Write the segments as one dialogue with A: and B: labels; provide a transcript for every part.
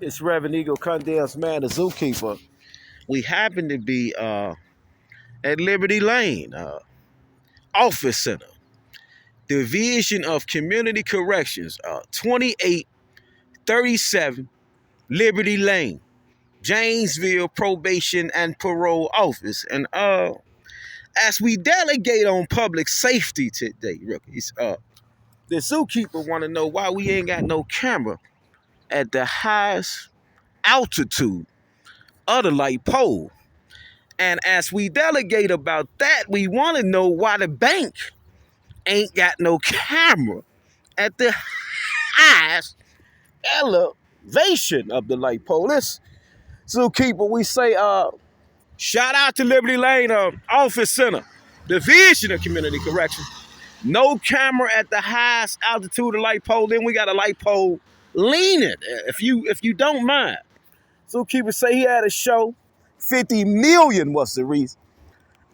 A: It's Reverend Eagle Condemns Man, the zookeeper. We happen to be at Liberty Lane, Office Center, Division of Community Corrections, 2837 Liberty Lane, Janesville Probation and Parole Office. And as we delegate on public safety today, rookies, the zookeeper want to know why we ain't got no camera at the highest altitude of the light pole. And as we delegate about that, we want to know why the bank ain't got no camera at the highest elevation of the light pole. This zookeeper, we say, shout out to Liberty Lane Office Center, Division of Community Correction. No camera at the highest altitude of the light pole. Then we got a light pole leaning, if you don't mind. Zookeeper say he had a show. 50 million was the reason.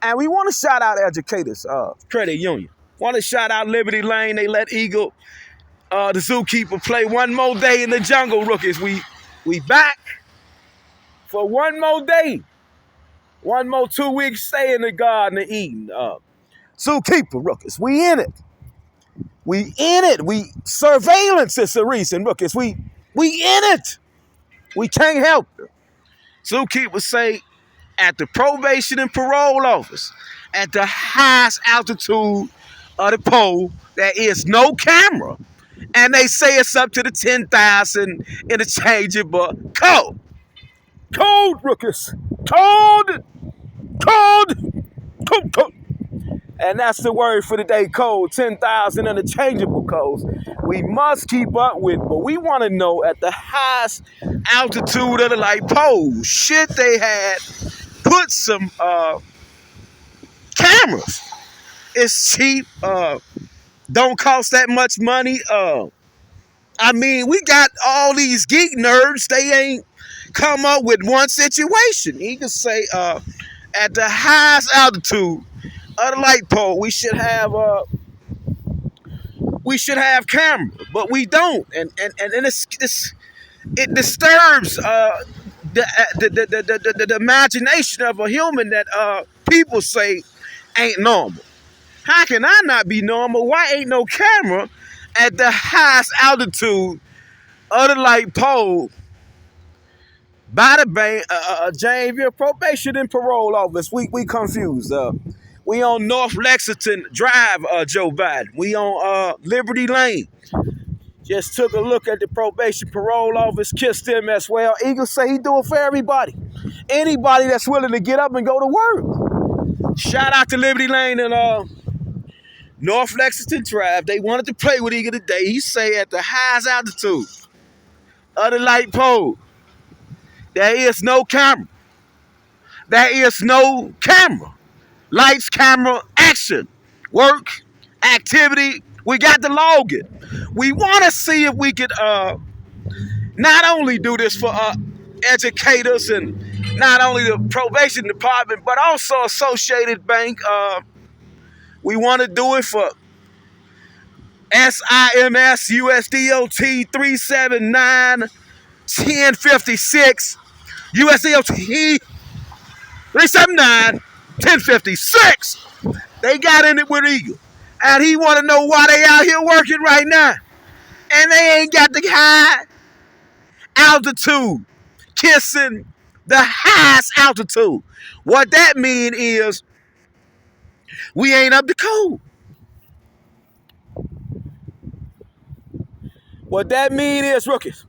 A: And we want to shout out educators, credit union. Want to shout out Liberty Lane. They let Eagle, the zookeeper, play one more day in the jungle, rookies. We back for one more day. One more 2 weeks stay in the Garden of Eden. Zookeeper, rookies. We in it. We in it. Survalliance is the reason, rookies. We in it. We can't help it. Zookeepers say at the probation and parole office, at the highest altitude of the pole, there is no camera. And they say it's up to the 10,000 interchangeable code. Code, rookies. Code. And that's the word for the day, code. 10,000 interchangeable codes. We must keep up with, but we want to know at the highest altitude of the light pole, should they had put some cameras. It's cheap. Don't cost that much money. I mean, we got all these geek nerds. They ain't come up with one situation. He can say at the highest altitude of the light pole, we should have cameras, but we don't, and it disturbs the imagination of a human that people say ain't normal. How can I not be normal? Why ain't no camera at the highest altitude of the light pole by the bank, Janesville Probation and Parole Office? We confused. We on North Lexington Drive, Joe Biden. We on Liberty Lane. Just took a look at the probation parole office, kissed them as well. Eagle say he do it for everybody. Anybody that's willing to get up and go to work. Shout out to Liberty Lane and North Lexington Drive. They wanted to play with Eagle today. He say at the highest altitude of the light pole, there is no camera. There is no camera. Lights, camera, action, work, activity. We got the login. We want to see if we could not only do this for educators and not only the probation department, but also Associated Bank. We want to do it for SIMS USDOT 379 1056 USDOT 379 1056. They got in it with Eagle. And he want to know why they out here working right now. And they ain't got the high altitude kissing the highest altitude. What that mean is we ain't up to code. What that mean is, rookies,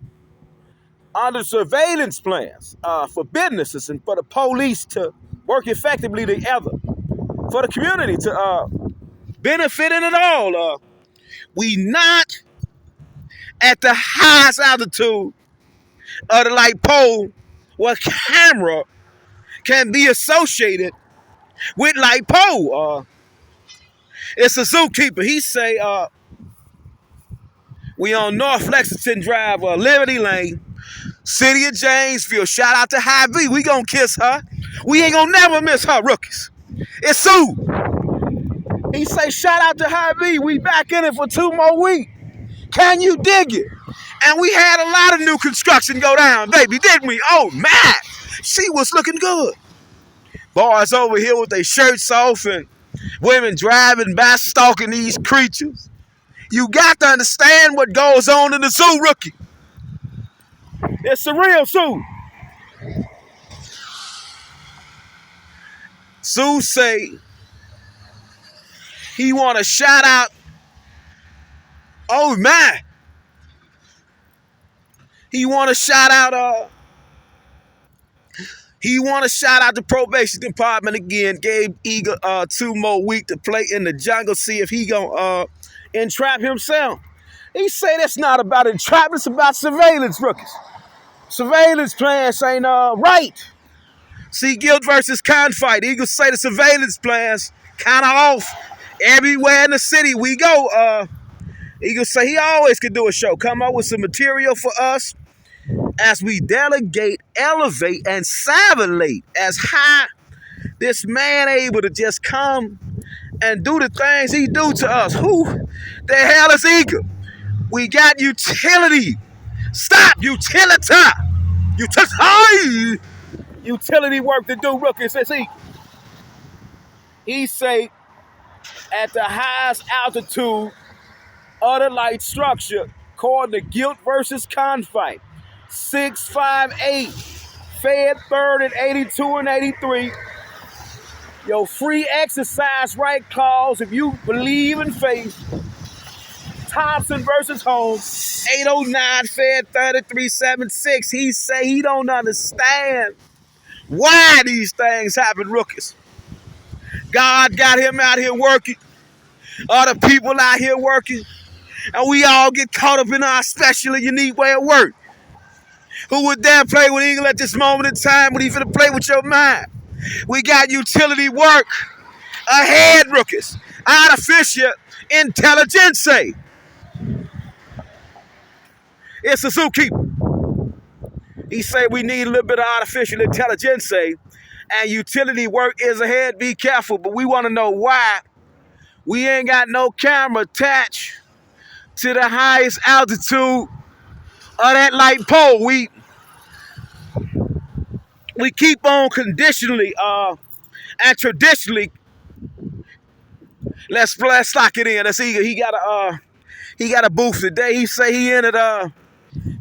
A: under surveillance plans for businesses and for the police to work effectively together, for the community to benefit in it all. We not at the highest altitude of the light pole where camera can be associated with light pole. It's a zookeeper. He say we on North Lexington Drive, Liberty Lane, City of Janesville. Shout out to High V. We gonna kiss her. We ain't gonna never miss her, rookies. It's Sue. He say, shout out to High V. We back in it for 2 more weeks. Can you dig it? And we had a lot of new construction go down, baby, didn't we? Oh, man. She was looking good. Boys over here with their shirts off and women driving by stalking these creatures. You got to understand what goes on in the zoo, rookie. It's the real zoo. Zoo say he want to shout out. Oh, man. He want to shout out. He want to shout out the probation department again. Gave Eagle 2 more weeks to play in the jungle. See if he gonna entrap himself. He say that's not about entrapment. It's about surveillance, rookies. Surveillance plans ain't right. See, guilt versus confight. Eagles say the surveillance plans kind of off. Everywhere in the city we go. Eagles say he always could do a show. Come up with some material for us as we delegate, elevate, and salivate as how this man able to just come and do the things he do to us. Who the hell is Eagle? We got utility. Stop, utility. Utility work to do, rookies. Says he say at the highest altitude of the light structure called the guilt versus confight. 658, fed third at 82 and 83. Your free exercise right clause if you believe in faith. Thompson versus Holmes, 809, fed 3376. He say he don't understand why these things happen, rookies. God got him out here working. Other people out here working. And we all get caught up in our special and unique way of work. Who would dare play with Eagle at this moment in time when he's finna play with your mind? We got utility work ahead, rookies. Artificial intelligence. It's a zookeeper. He say we need a little bit of artificial intelligence, and utility work is ahead. Be careful, but we want to know why we ain't got no camera attached to the highest altitude of that light pole. We keep on conditionally and traditionally. Let's lock it in. Let's see. He got a booth today. He say he entered.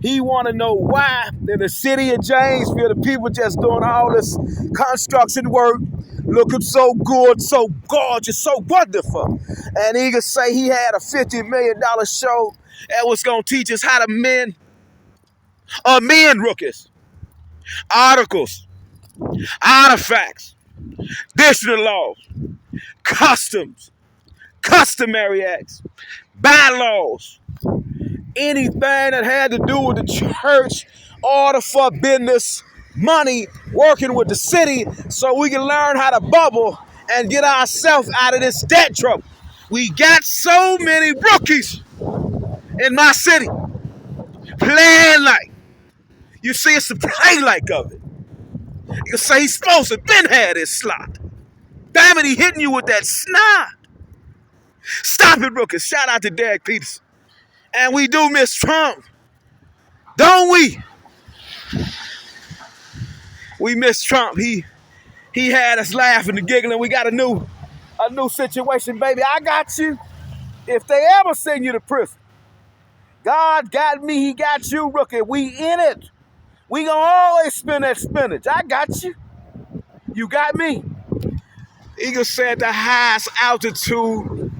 A: He want to know why in the city of Janesville the people just doing all this construction work, looking so good, so gorgeous, so wonderful. And he could say he had a $50 million show that was gonna teach us how to mend rookies, articles, artifacts, additional laws, customs, customary acts, bylaws, anything that had to do with the church, order for business, money, working with the city so we can learn how to bubble and get ourselves out of this debt trouble. We got so many rookies in my city playing like. You see, it's the play like of it. You can say he's supposed to have been had his slot. Damn it, he hitting you with that snot. Stop it, rookies. Shout out to Derek Peterson. And we do miss Trump, don't we? We miss Trump. He had us laughing and giggling. We got a new situation, baby. I got you. If they ever send you to prison, God got me, he got you, rookie. We in it. We gonna always spin that spinach. I got you. You got me. Eagle said the highest altitude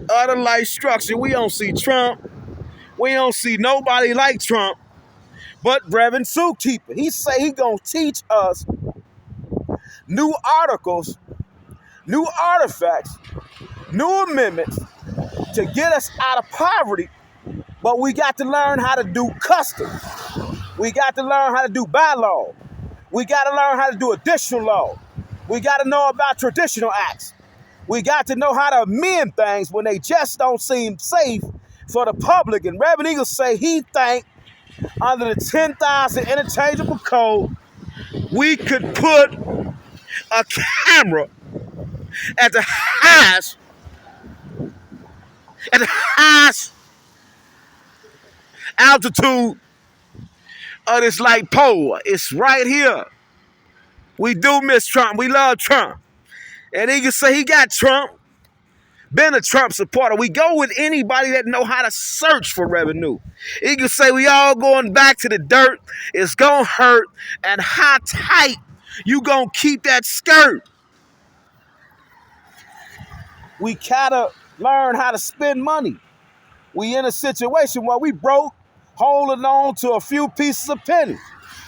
A: of the light structure. We don't see Trump. We don't see nobody like Trump but Reverend Zookeeper. He say he gonna teach us new articles, new artifacts, new amendments to get us out of poverty, but we got to learn how to do customs. We got to learn how to do bylaw. We got to learn how to do additional law. We got to know about traditional acts. We got to know how to amend things when they just don't seem safe for the public. And Reverend Eagle say he think under the 10,000 interchangeable code, we could put a camera at the highest altitude of this light pole. It's right here. We do miss Trump. We love Trump. And he can say he got Trump. Been a Trump supporter. We go with anybody that know how to search for revenue. He can say we all going back to the dirt. It's going to hurt. And how tight you going to keep that skirt. We gotta learn how to spend money. We in a situation where we broke, holding on to a few pieces of penny.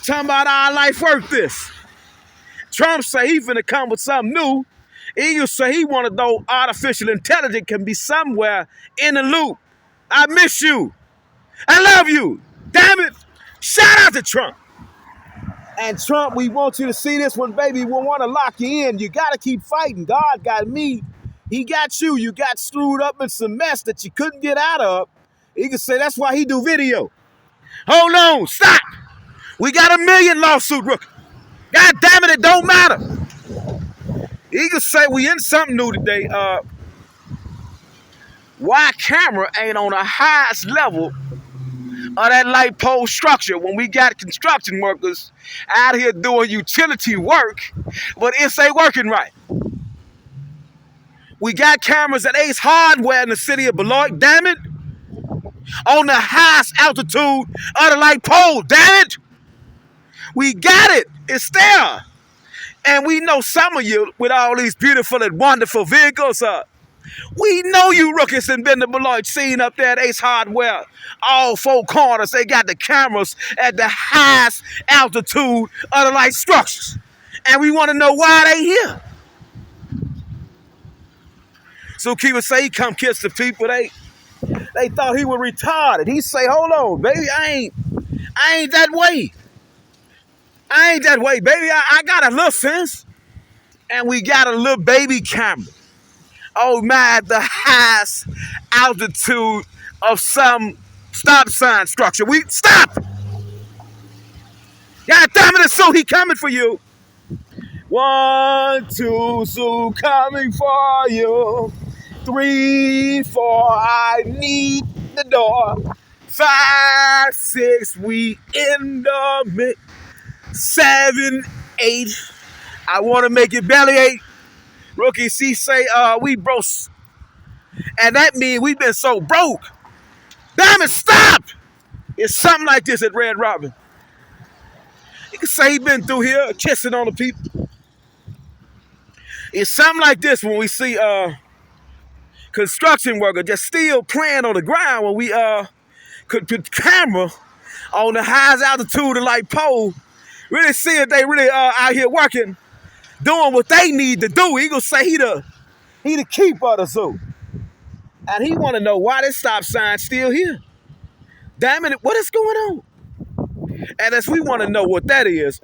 A: Talking about our life worth this. Trump say he finna come with something new. Eagle say he wanna know artificial intelligence can be somewhere in the loop. I miss you. I love you. Damn it. Shout out to Trump. And Trump, we want you to see this one, baby. We want to lock you in. You got to keep fighting. God got me. He got you. You got screwed up in some mess that you couldn't get out of. He can say that's why he do video. Hold on. Stop. We got 1 million lawsuit, Rookie. God damn it, it don't matter. He can say we in something new today. Why camera ain't on the highest level of that light pole structure when we got construction workers out here doing utility work, but it's ain't working right. We got cameras at Ace Hardware in the city of Beloit, damn it, on the highest altitude of the light pole, damn it. We got it. It's there. And we know some of you with all these beautiful and wonderful vehicles. We know you rookies and been to Beloit, seen up there at Ace Hardware. All four corners, they got the cameras at the highest altitude of the light structures. And we want to know why they here. Zookeeper say he come kiss the people. They thought he was retarded. He say, hold on, baby, I ain't that way. I ain't that way, baby. I got a little sense. And we got a little baby camera. Oh my, the highest altitude of some stop sign structure. We stop. God damn it, Sue, he coming for you. 1, 2, Sue coming for you. 3, 4, I need the door. 5, 6, we in the mix. 7, 8, I want to make it belly 8. Rookie C say, we broke. And that means we've been so broke. Damn it, stop! It's something like this at Red Robin. You can say he been through here kissing on the people. It's something like this when we see construction worker just still playing on the ground when we could put camera on the highest altitude of light pole. Really see if they really out here working, doing what they need to do. He gonna say he the keeper of the zoo. And he want to know why this stop sign still here. Damn it, what is going on? And as we want to know what that is,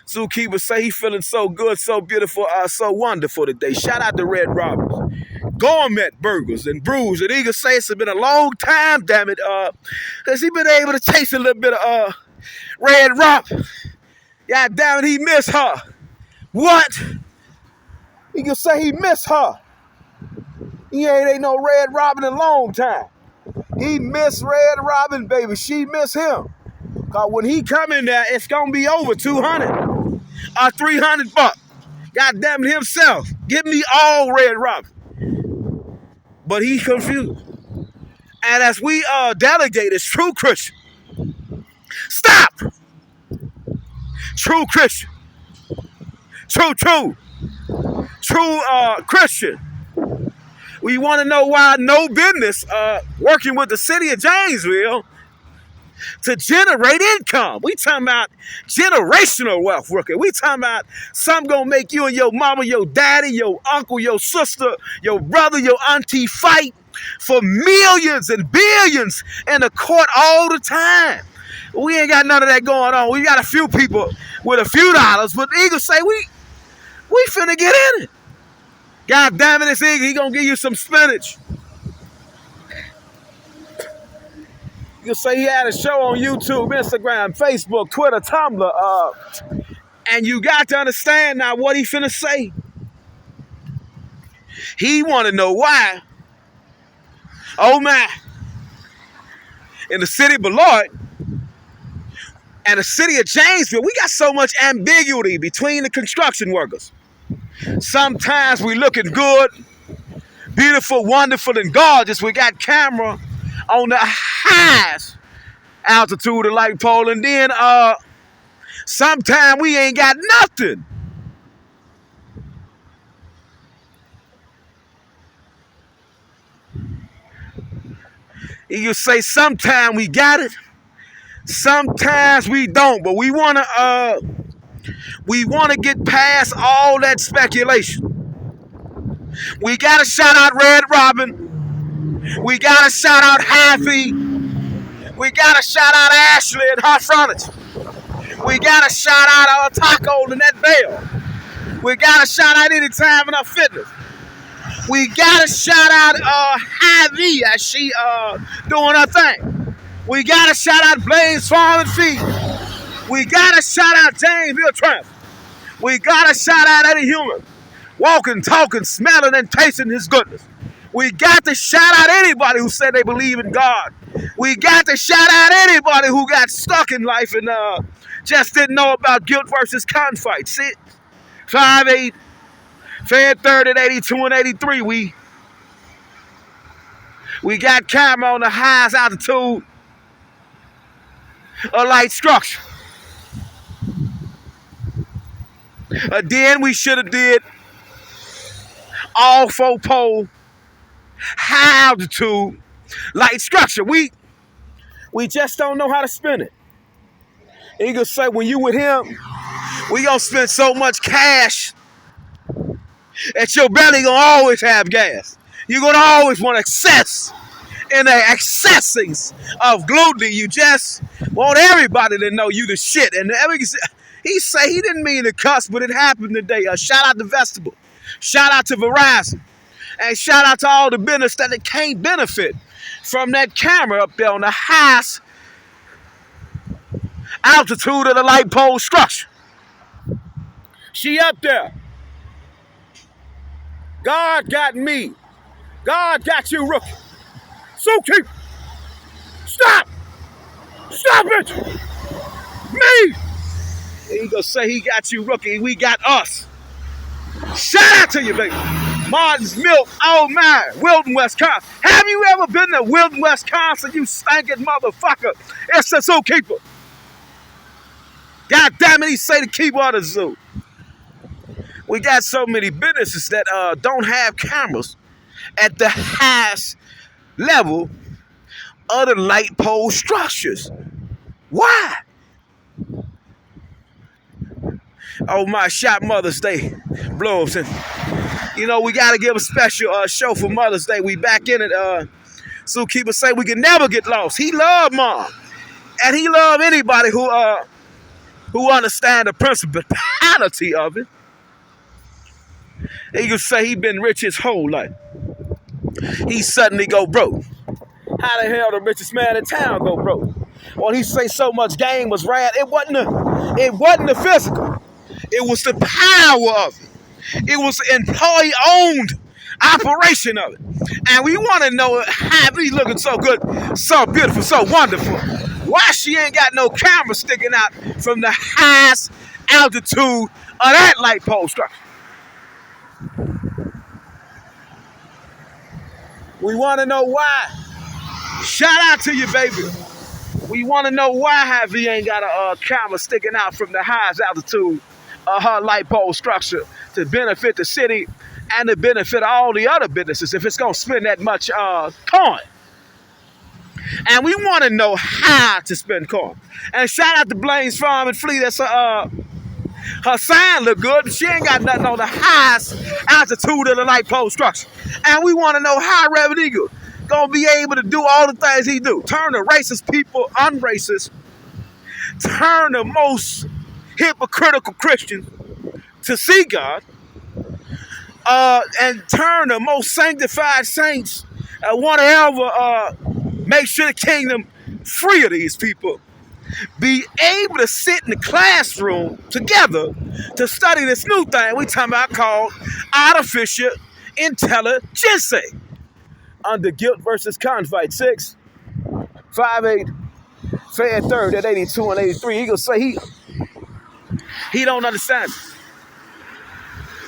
A: Zookeeper say he feeling so good, so beautiful, so wonderful today. Shout out to Red Robins. Gourmet burgers and brews. And he can say it's been a long time, damn it, because he been able to taste a little bit of Red Robin. God damn it, he miss her. What? He can say he miss her. He ain't no Red Robin in a long time. He miss Red Robin, baby. She miss him. Because when he come in there, it's going to be over 200 or $300. God damn it himself. Give me all Red Robin. But he confused. And as we delegate as true Christian, stop! True Christian. True Christian. We want to know why no business working with the city of Janesville to generate income. We talking about generational wealth, Rookie. We talking about something gonna make you and your mama, your daddy, your uncle, your sister, your brother, your auntie fight for millions and billions in the court all the time. We ain't got none of that going on. We got a few people with a few dollars, but the Eagle say we finna get in it. God damn it, this Eagle, he gonna give you some spinach. You say he had a show on YouTube, Instagram, Facebook, Twitter, Tumblr, and you got to understand now what he finna say. He want to know why. Oh my! In the city below it, and the city of Janesville, we got so much ambiguity between the construction workers. Sometimes we looking good, beautiful, wonderful, and gorgeous. We got camera on the highest altitude of light pole, and then sometimes we ain't got nothing. You say sometimes we got it, sometimes we don't, but we wanna get past all that speculation. We gotta shout out Red Robin. We gotta shout out Happy. We gotta shout out Ashley and her furniture. We gotta shout out Taco and that Bell. We gotta shout out Anytime in her fitness. We gotta shout out Hy-Vee as she doing her thing. We gotta shout out Blaze Farm and Feed. We gotta shout out Janesville Traffic. We gotta shout out Eddie Human, walking, talking, smelling, and tasting his goodness. We got to shout out anybody who said they believe in God. We got to shout out anybody who got stuck in life and just didn't know about guilt versus confight. 6, 5, 8, Fed 3rd at 82 and 83. We got camera on the highest altitude of light structure. Then we should have did all 4 pole high altitude light structure. We just don't know how to spin it. And you can say when you with him, we gonna spend so much cash that your belly gonna always have gas. You're gonna always want excess in the accessings of gluten. You just want everybody to know you the shit. And he say he didn't mean to cuss, but it happened today. Shout out to Vegetable. Shout out to Verizon. And shout out to all the business that it can't benefit from that camera up there on the highest altitude of the light pole structure. She up there. God got me. God got you, rookie. So keep. Stop. Stop it. Me. He gonna say he got you, rookie. We got us. Shout out to you, baby. Martin's Milk, oh my, Wilton, Wisconsin. Have you ever been to Wilton, Wisconsin, you stinking motherfucker? It's the zookeeper. God damn it, he say the keeper of the zoo. We got so many businesses that don't have cameras at the highest level of the light pole structures. Why? Oh my, shot Mother's Day blow-ups. And you know, we got to give a special show for Mother's Day. We back in it. Zookeeper say we can never get lost. He loved Mom. And he loved anybody who understand the principality of it. And you can say he been rich his whole life. He suddenly go broke. How the hell the richest man in town go broke? Well, he say so much game was rad. It wasn't the physical. It was the power of it. It was the employee-owned operation of it. And we want to know how he looking so good, so beautiful, so wonderful. Why she ain't got no camera sticking out from the highest altitude of that light pole structure? We want to know why. Shout out to you, baby. We want to know why Hy-Vee ain't got a camera sticking out from the highest altitude of her light pole structure to benefit the city and to benefit all the other businesses if it's going to spend that much coin. And we want to know how to spend coin. And shout out to Blaine's Farm and Fleet. That's her sign look good, but she ain't got nothing on the highest altitude of the light pole structure. And we want to know how Reverend Eagle gonna be able to do all the things he do. Turn the racist people unracist. Turn the most hypocritical Christians to see God. And turn the most sanctified saints want to ever make sure the kingdom free of these people. Be able to sit in the classroom together to study this new thing we talking about called artificial intelligence under guilt versus confight. 6, 5'8", fed third at 82 and 83. He gonna say he don't understand.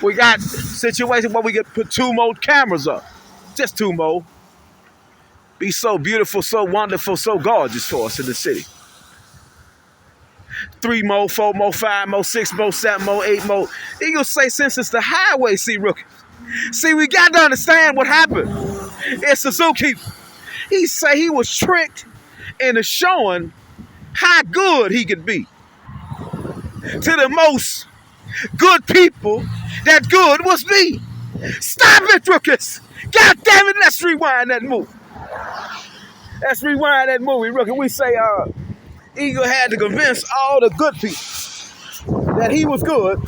A: We got situations where we can put 2 more cameras up. Just 2 more. Be so beautiful, so wonderful, so gorgeous for us in the city. 3 more, 4 more, 5 more, 6 more, 7 more, 8 more. He gonna say since it's the highway, see, rookie. See, we got to understand what happened. It's a zookeeper. He say he was tricked into showing how good he could be to the most good people. That good was me. Stop it, rookies. God damn it, let's rewind that movie. Let's rewind that movie, rookie. We say Eagle had to convince all the good people that he was good.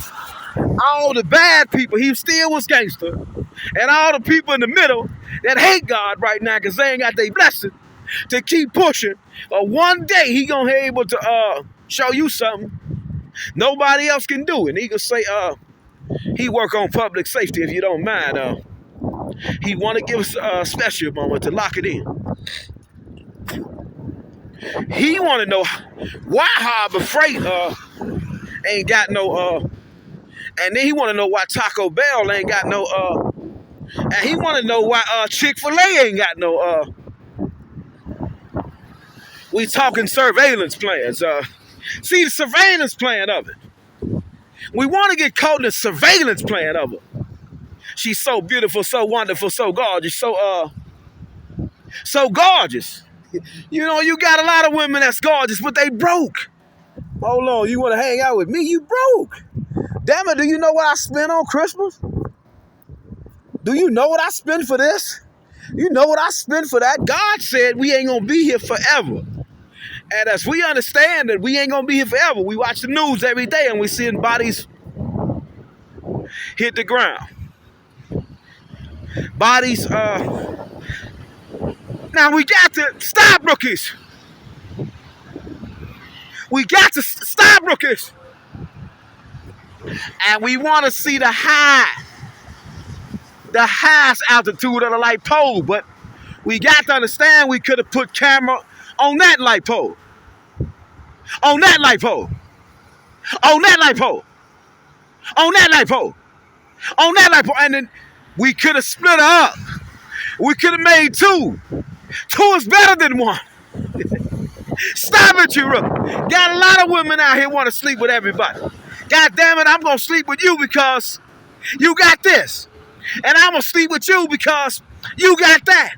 A: All the bad people, he still was gangster. And all the people in the middle that hate God right now because they ain't got their blessing to keep pushing. But one day he gonna be able to show you something nobody else can do. And he gonna say he work on public safety, if you don't mind. He want to give us a special moment to lock it in. He want to know why Harbor Freight ain't got no and then he want to know why Taco Bell ain't got no and he want to know why Chick-fil-A ain't got no we talking surveillance plans. See the surveillance plan of it. We want to get caught in the surveillance plan of it. She's so beautiful, so wonderful, so gorgeous, so gorgeous. You know, you got a lot of women that's gorgeous, but they broke. Hold on, you want to hang out with me? You broke. Damn it, do you know what I spent on Christmas? Do you know what I spent for this? You know what I spent for that? God said we ain't going to be here forever. And as we understand that we ain't going to be here forever, we watch the news every day and we seeing bodies hit the ground. Bodies, now we got to stop, rookies. We got to stop, rookies. And we want to see the highest altitude of the light pole, but we got to understand we could have put camera on that light pole. On that light pole. On that light pole. On that light pole. On that light pole. And then we could have split her up. We could have made 2. 2 is better than 1. Stop it, you rook. Got a lot of women out here want to sleep with everybody. God damn it, I'm going to sleep with you because you got this. And I'm going to sleep with you because you got that.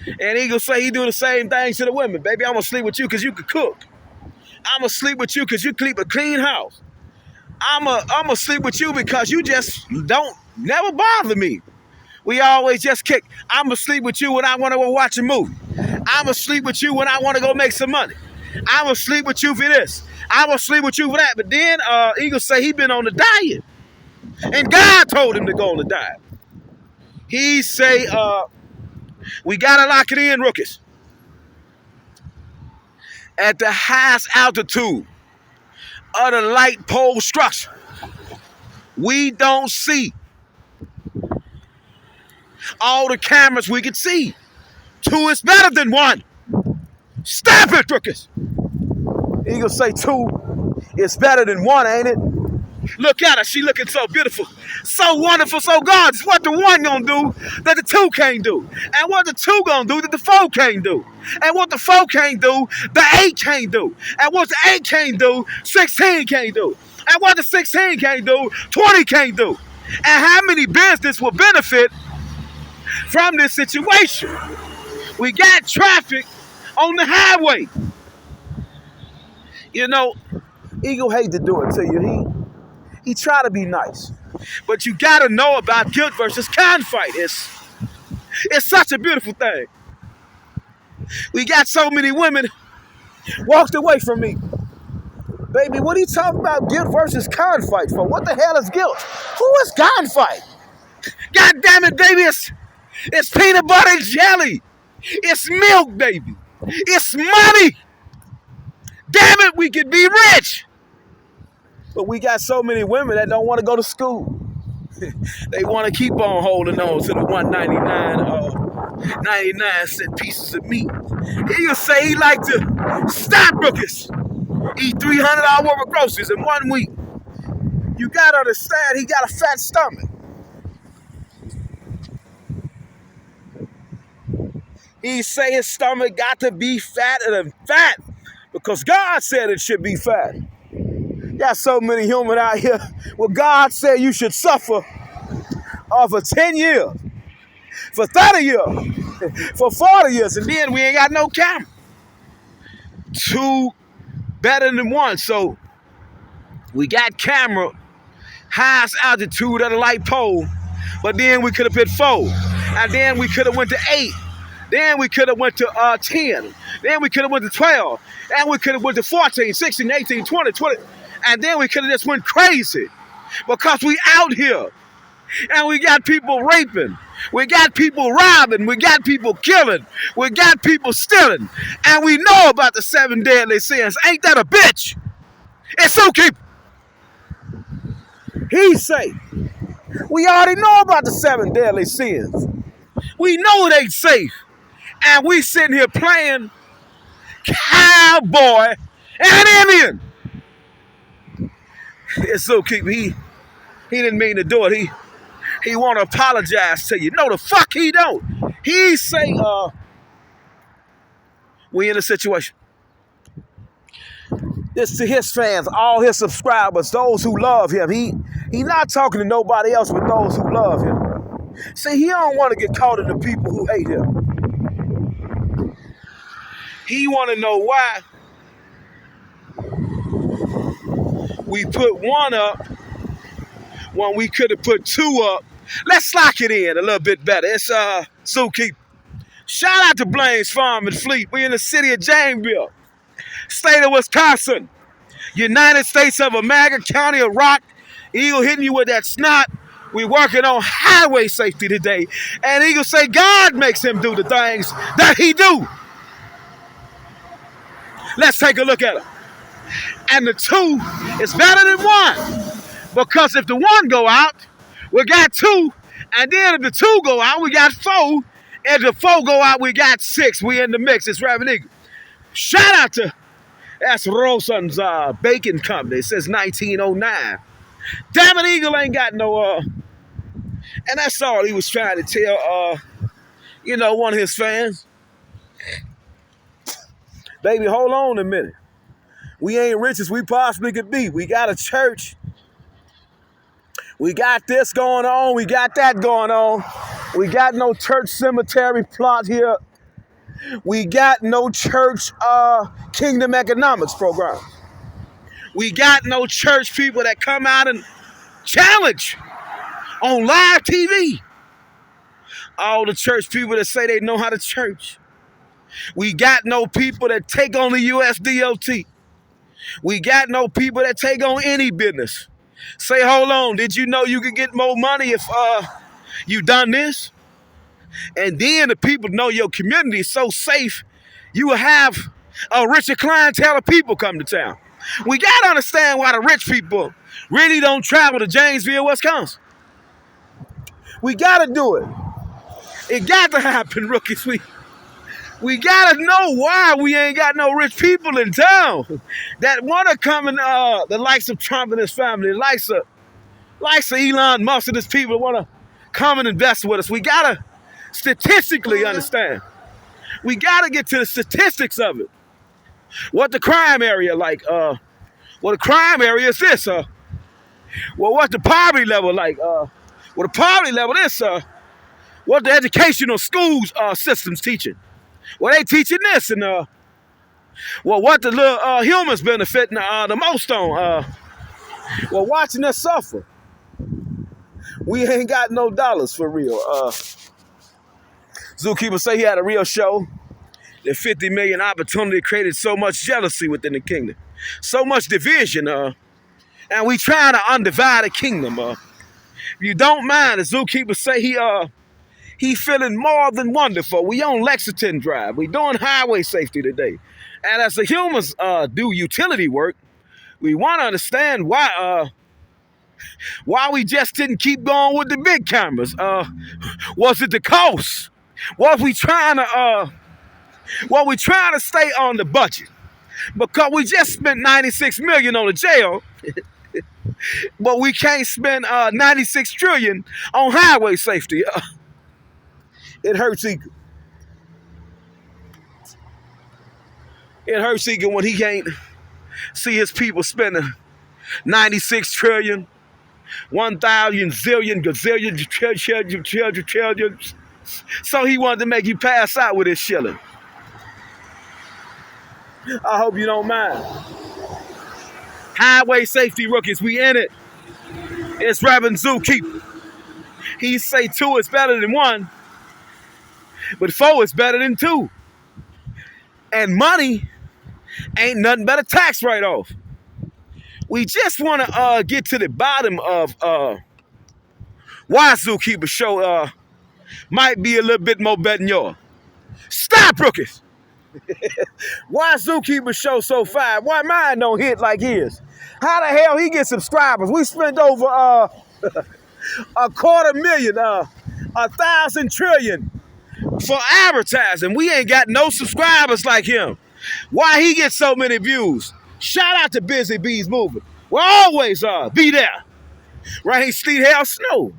A: And he going to say he do the same thing to the women. Baby, I'm going to sleep with you because you can cook. I'm going to sleep with you because you keep a clean house. I'm going to sleep with you because you just never bother me. We always just kick. I'm going to sleep with you when I want to go watch a movie. I'm going to sleep with you when I want to go make some money. I'm going to sleep with you for this. I'm going to sleep with you for that. But then Eagle say he been on the diet. And God told him to go on the diet. He say, we got to lock it in, rookies. At the highest altitude of the light pole structure, we don't see all the cameras we could see. 2 is better than 1. Stop it, rookies. Eagle say 2 is better than 1, ain't it? Look at her. She looking so beautiful, so wonderful, so gorgeous. What the 1 gonna do that the 2 can't do? And what the 2 gonna do that the 4 can't do? And what the 4 can't do, the 8 can't do? And what the 8 can't do, 16 can't do? And what the 16 can't do, 20 can't do? And how many business will benefit from this situation? We got traffic on the highway. You know, Eagle hate to do it to you. He try to be nice. But you got to know about guilt versus conflict. It's such a beautiful thing. We got so many women walked away from me. Baby, what are you talking about guilt versus conflict for? What the hell is guilt? Who is conflict? God damn it, baby, it's peanut butter and jelly. It's milk, baby. It's money. Damn it, we could be rich. But we got so many women that don't want to go to school. They want to keep on holding on to the 99 cent pieces of meat. He'll say he like to stop rookies, eat $300 worth of groceries in 1 week. You gotta understand, he got a fat stomach. He say his stomach got to be fatter than fat because God said it should be fat. Got so many humans out here. Well, God said you should suffer for 10 years, for 30 years, for 40 years, and then we ain't got no camera. Two better than one. So we got camera, highest altitude of the light pole, but then we could have put 4, and then we could have went to 8. Then we could have went to 10. Then we could have went to 12. And we could have went to 14, 16, 18, 20. And then we could have just went crazy. Because we out here. And we got people raping. We got people robbing. We got people killing. We got people stealing. And we know about the 7 deadly sins. Ain't that a bitch? It's okay. He say, we already know about the 7 deadly sins. We know it ain't safe. And we sitting here playing cowboy and Indian. It's so keep he didn't mean to do it. He want to apologize to you. No, the fuck he don't. He say, we in a situation. This to his fans, all his subscribers, those who love him. He not talking to nobody else but those who love him. See, he don't want to get caught in the people who hate him. He want to know why we put 1 up when we could have put 2 up. Let's lock it in a little bit better. It's Zookeeper. Shout out to Blaine's Farm and Fleet. We in the city of Janesville, state of Wisconsin, United States of America, county of Rock. Eagle hitting you with that snot. We working on highway safety today. And Eagle say God makes him do the things that he do. Let's take a look at it. And the 2 is better than 1. Because if the 1 go out, we got 2. And then if the 2 go out, we got 4. If the 4 go out, we got 6. We in the mix. It's Reverend Eagle. Shout out to that's Rosen's Bacon Company since 1909. Damn it, Eagle ain't got no and that's all he was trying to tell one of his fans. Baby, hold on a minute. We ain't rich as we possibly could be. We got a church. We got this going on. We got that going on. We got no church cemetery plot here. We got no church kingdom economics program. We got no church people that come out and challenge on live TV. All the church people that say they know how to church. We got no people that take on the USDOT. We got no people that take on any business. Say, hold on, did you know you could get more money if you done this? And then the people know your community is so safe, you will have a richer clientele of people come to town. We got to understand why the rich people really don't travel to Janesville, Wisconsin. We got to do it. It got to happen, rookies. We got to know why we ain't got no rich people in town that want to come in, the likes of Trump and his family, the likes of Elon Musk and his people want to come and invest with us. We got to statistically understand. We got to get to the statistics of it. What the crime area like? Well, the crime area is this. Well, what's the poverty level like? Well, the poverty level is what the educational schools systems teaching. Well, they teaching this, and well, what the little humans benefiting the most on. Well, watching us suffer. We ain't got no dollars for real. Zookeeper say he had a real show. The 50 million opportunity created so much jealousy within the kingdom, so much division. And we trying to undivide the kingdom. If you don't mind, the Zookeeper say he feeling more than wonderful. We on Lexington Drive. We doing highway safety today. And as the humans do utility work, we want to understand why Why we just didn't keep going with the big cameras? Was it the cost? Was we trying to stay on the budget? Because we just spent 96 million on the jail, but we can't spend 96 trillion on highway safety. It hurts Eagle. It hurts Eagle when he can't see his people spending 96 trillion, 1,000 zillion, gazillion, trillion. So he wanted to make you pass out with his shilling. I hope you don't mind. Highway safety rookies, we in it. It's Reverend Zookeeper. He say 2 is better than 1, but 4 is better than 2. And money ain't nothing but a tax write-off. We just want to get to the bottom of why Zookeeper show might be a little bit more better than yours. Stop, rookies! Why Zookeeper show so fine? Why mine don't hit like his? How the hell he get subscribers? We spent over $250,000, 1,000 trillion for advertising. We ain't got no subscribers like him. Why he get so many views? Shout out to Busy Bees Movement. We'll always be there. Rain, sleet, hail, snow.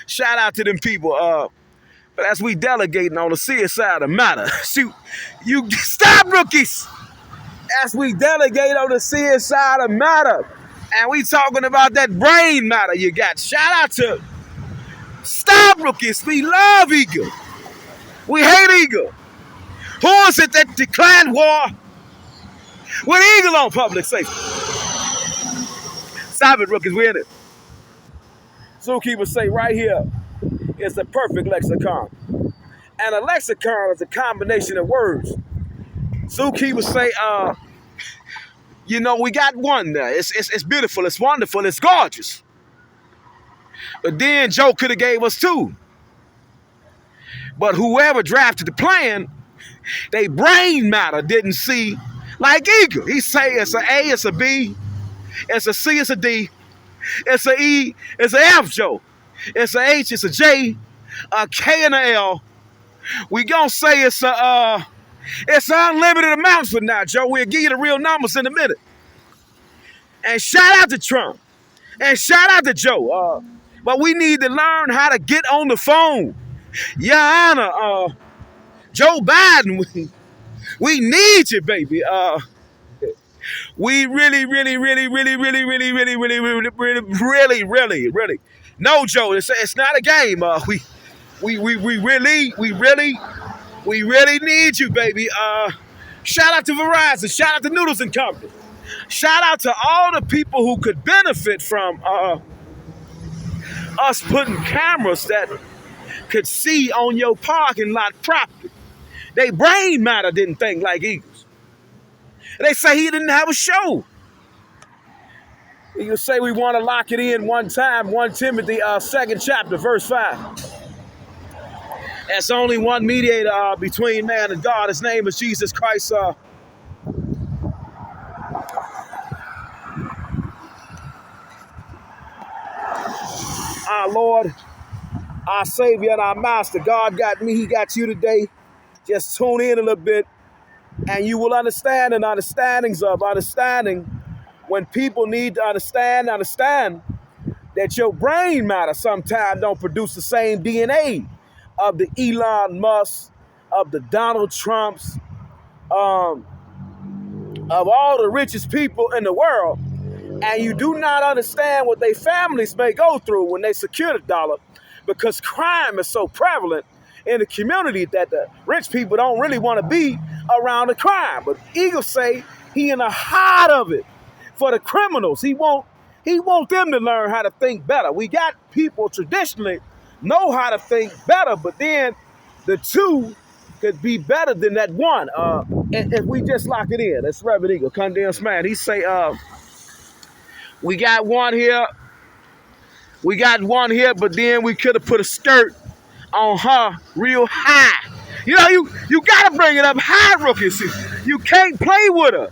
A: Shout out to them people. But as we delegating on the serious side of the matter, shoot, you stop, rookies. As we delegate on the serious side of the matter, and we talking about that brain matter you got. Shout out to stop, rookies. We love Eagle. We hate Eagle. Who is it that declared war with Eagle on public safety? Stop it, rookies. We in it. Zookeeper say right here is the perfect lexicon. And a lexicon is a combination of words. Zookeeper say, we got one there. It's beautiful, it's wonderful, it's gorgeous. But then Joe could have gave us 2. But whoever drafted the plan, they brain matter didn't see like Eagle. He say it's an A, it's a B, it's a C, it's a D, it's a E, it's an F, Joe. It's a H, it's a J, a K, and a L. We gonna say it's unlimited amounts for now, Joe. We'll give you the real numbers in a minute. And shout out to Trump. And shout out to Joe. But we need to learn how to get on the phone. Your Honor, Joe Biden, we need you, baby. We really. No, Joe, it's not a game. We really need you, baby. Shout out to Verizon. Shout out to Noodles and Company. Shout out to all the people who could benefit from us putting cameras that could see on your parking lot property. They brain matter didn't think like Eagles. They say he didn't have a show. You say we want to lock it in one time, 1 Timothy 2nd chapter, verse 5. There's only one mediator between man and God. His name is Jesus Christ. Our Lord, our Savior, and our Master. God got me, he got you today. Just tune in a little bit, and you will understand an understandings of understanding. When people need to understand that your brain matter sometimes don't produce the same DNA of the Elon Musk, of the Donald Trumps, of all the richest people in the world, and you do not understand what their families may go through when they secure the dollar, because crime is so prevalent in the community that the rich people don't really want to be around the crime. But Eagle say he in the heart of it for the criminals. He want them to learn how to think better. We got people traditionally know how to think better, but then the 2 could be better than that 1. And if we just lock it in, that's Reverend Eagle, condensed man. He say, we got one here, but then we could have put a skirt on her real high. You know, you got to bring it up high, rookies. You can't play with her.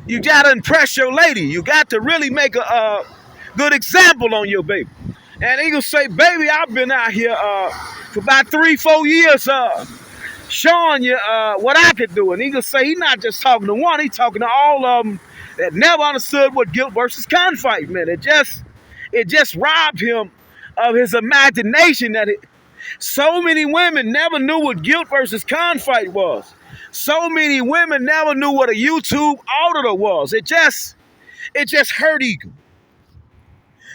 A: You got to impress your lady. You got to really make her good example on your baby. And he gonna say, baby, I've been out here for about 3-4 years showing you what I could do. And he gonna say he not just talking to one, he talking to all of them that never understood what guilt versus conflict meant. It just robbed him of his imagination that so many women never knew what guilt versus conflict was. So many women never knew what a YouTube auditor was. It just hurt ego.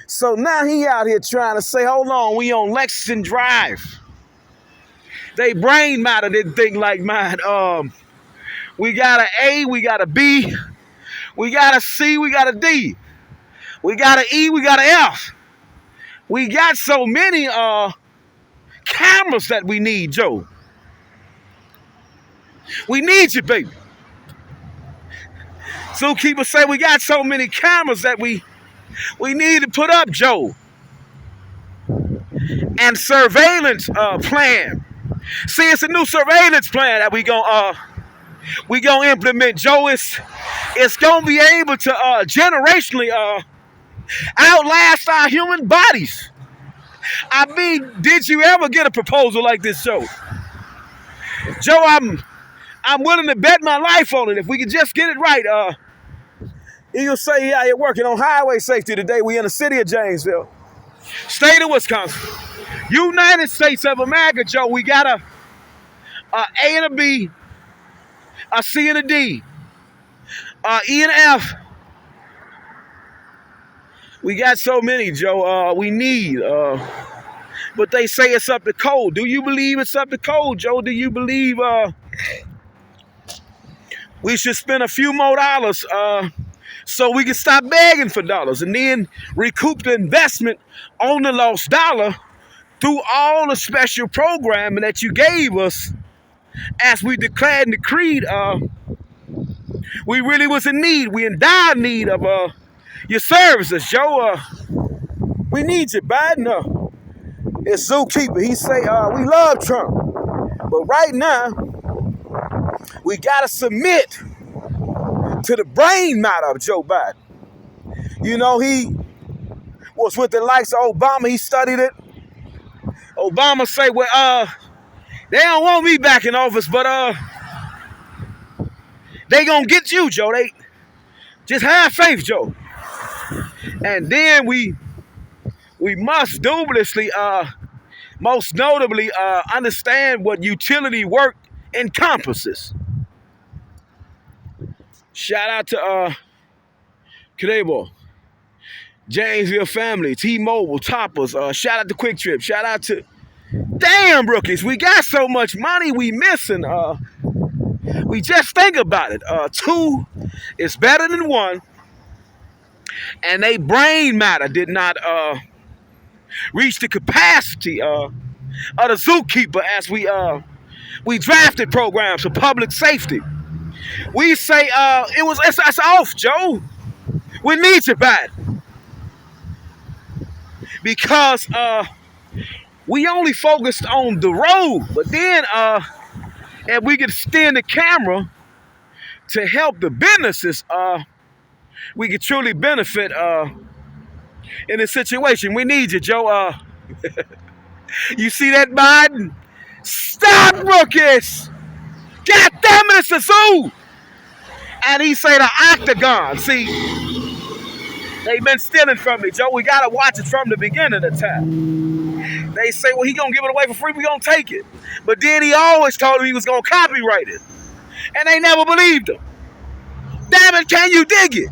A: So now he out here trying to say, hold on, we on Lexington Drive. They brain matter didn't think like mine. We got an A, we got a B, we got a C, we got a D, we got an E, we got an F. We got so many cameras that we need, Joe. We need you, baby. Zookeeper say we got so many cameras that we need to put up, Joe. And surveillance plan. See, it's a new surveillance plan that we gonna implement, Joe. It's gonna be able to generationally outlast our human bodies. I mean, did you ever get a proposal like this, Joe? Joe, I'm willing to bet my life on it if we could just get it right. You'll say, yeah, you're working on highway safety today. We in the city of Janesville, state of Wisconsin, United States of America, Joe. We got a A and a B, a C and a D, E and F. We got so many, Joe. We need, but they say it's up to code. Do you believe it's up to code, Joe? Do you believe we should spend a few more dollars so we can stop begging for dollars and then recoup the investment on the lost dollar through all the special programming that you gave us as we declared and decreed? We really was in need. We in dire need of your services, Joe. We need you, Biden. It's Zookeeper. He say, we love Trump, but right now, we got to submit to the brain matter of Joe Biden. You know, he was with the likes of Obama. He studied it. Obama say, well, they don't want me back in office, but they gonna get you, Joe. They just have faith, Joe. And then we must dubiously, most notably, understand what utility work encompasses. Shout out to Cadebo, Janesville family, T-Mobile, Toppers. Shout out to Quick Trip. Shout out to damn rookies. We got so much money we missing. We just think about it. Two is better than one, and they brain matter did not reach the capacity of the Zookeeper as we drafted programs for public safety. We say it's off, Joe. We need you back because we only focused on the road, but then if we could extend the camera to help the businesses, we could truly benefit in this situation. We need you, Joe. You see that, Biden? Stop, rookies! God damn it, it's a zoo! And he say the octagon. See, they've been stealing from me, Joe. We gotta watch it from the beginning of the time. They say, well, he gonna give it away for free, we gonna take it. But then he always told him he was gonna copyright it. And they never believed him. Damn it, can you dig it?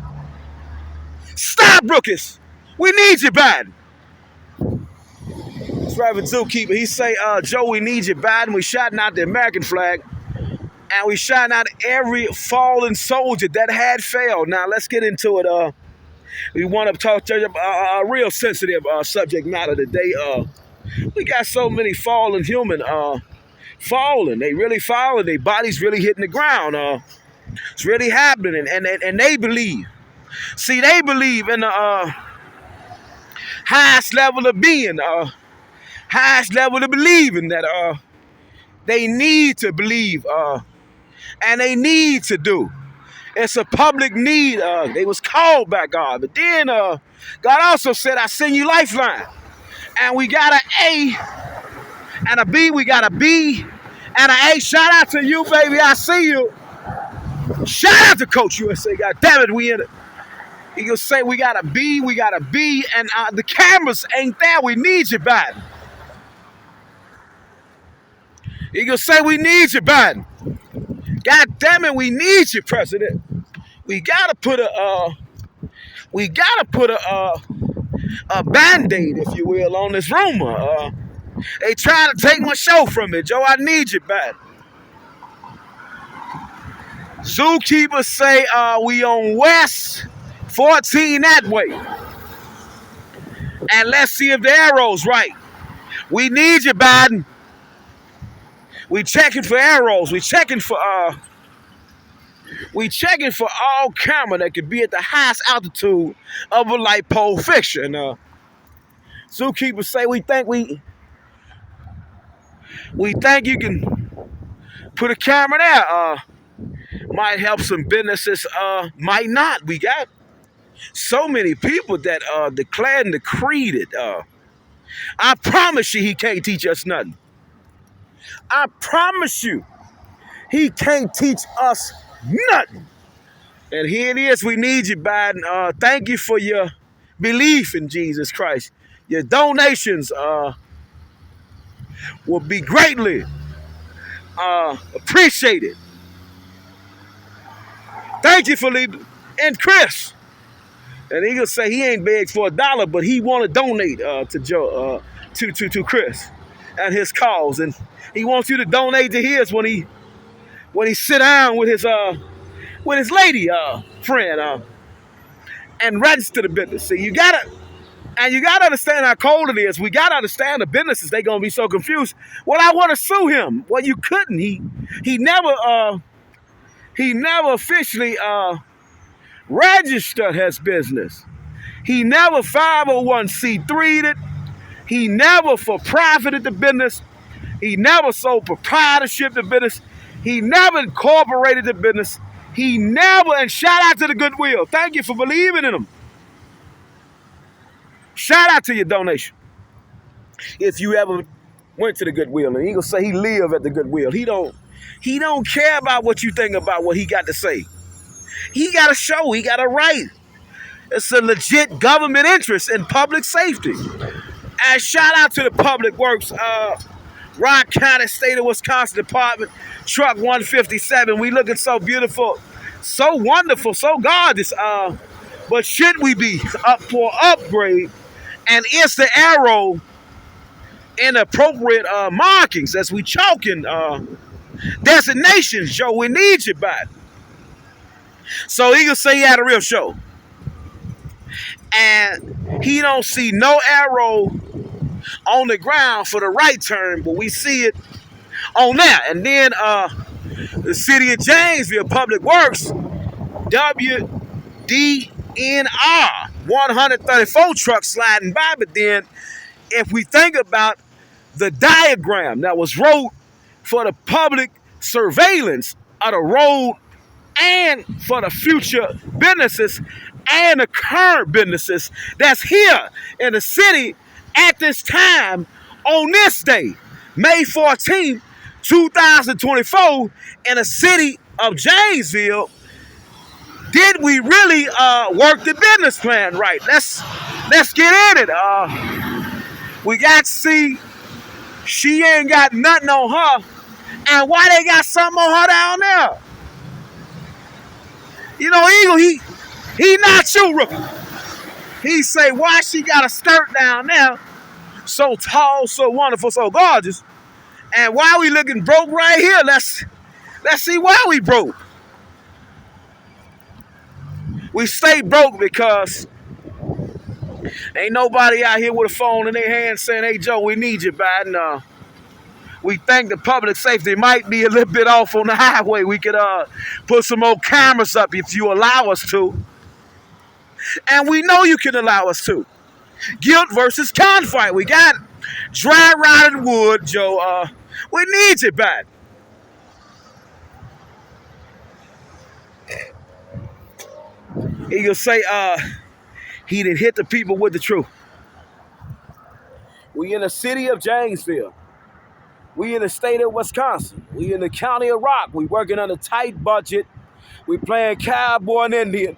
A: Stop, rookies! We need you, Biden. It's Reverend Zookeeper. He say, Joe, we need you, Biden. We shouting out the American flag. And we shouting out every fallen soldier that had failed. Now, let's get into it. We want to talk to a real sensitive subject matter today. We got so many fallen human falling. They really falling. Their bodies really hitting the ground. It's really happening. And they believe. See, they believe in the highest level of being, highest level of believing that they need to believe and they need to do. It's a public need. They was called by God. But then God also said, I send you Lifeline. And we got an A and a B. We got a B and an A. Shout out to you, baby. I see you. Shout out to Coach USA. God damn it, we in it. He gonna say we got a B, and the cameras ain't there. We need you, Biden. He gonna say we need you, Biden. God damn it, we need you, President. We gotta put a Band-Aid, if you will, on this rumor. They trying to take my show from me, Joe. I need you, Biden. Zookeepers say we on West 14 that way. And let's see if the arrow's right. We need you, Biden. We checking for arrows. We checking for all camera that could be at the highest altitude of a light pole fixture. And zookeepers say we think you can put a camera there. Might help some businesses, might not. We got so many people that declared and decreed it. I promise you he can't teach us nothing. I promise you he can't teach us nothing. And here it is. We need you, Biden. Thank you for your belief in Jesus Christ. Your donations will be greatly appreciated. Thank you for leaving. And Chris. And he gonna say he ain't begged for $1, but he want to donate to Joe, to Chris and his cause, and he wants you to donate to his when he sit down with his lady friend and register the business. See, you gotta understand how cold it is. We gotta understand the businesses. They gonna be so confused. Well, I want to sue him. Well, you couldn't. He never officially registered his business. He never 501c3'd it. He never for profited the business. He never sold proprietorship the business. He never incorporated the business. He never, and shout out to the Goodwill. Thank you for believing in him. Shout out to your donation. If you ever went to the Goodwill, and he gonna say he live at the Goodwill. He don't care about what you think about what he got to say. He got a show. He got a right. It's a legit government interest in public safety. And shout out to the Public Works, Rock County, State of Wisconsin Department, Truck 157. We looking so beautiful, so wonderful, so gorgeous. But should we be up for upgrade? And is the arrow in appropriate markings as we chalking designations, Joe? We need you, Biden. So he gonna say he had a real show. And he don't see no arrow on the ground for the right turn, but we see it on there. And then the city of Janesville Public Works, WDNR 134 trucks sliding by. But then if we think about the diagram that was wrote for the public surveillance of the road and for the future businesses and the current businesses that's here in the city at this time on this day, May 14th, 2024, in the city of Janesville, did we really work the business plan right? Let's get in it. We got to see she ain't got nothing on her, and why they got something on her down there? You know, Eagle, he not you, rookie. He say, why she got a skirt down there, so tall, so wonderful, so gorgeous, and why we looking broke right here? Let's see why we broke. We stay broke because ain't nobody out here with a phone in their hand saying, hey, Joe, we need you, Biden. We think the public safety might be a little bit off on the highway. We could put some more cameras up if you allow us to. And we know you can allow us to. Guilt versus conflict. We got dry rotted wood, Joe. We need you back. He gonna say, he didn't hit the people with the truth. We in the city of Janesville. We in the state of Wisconsin. We in the county of Rock. We working on a tight budget. We playing cowboy and Indian.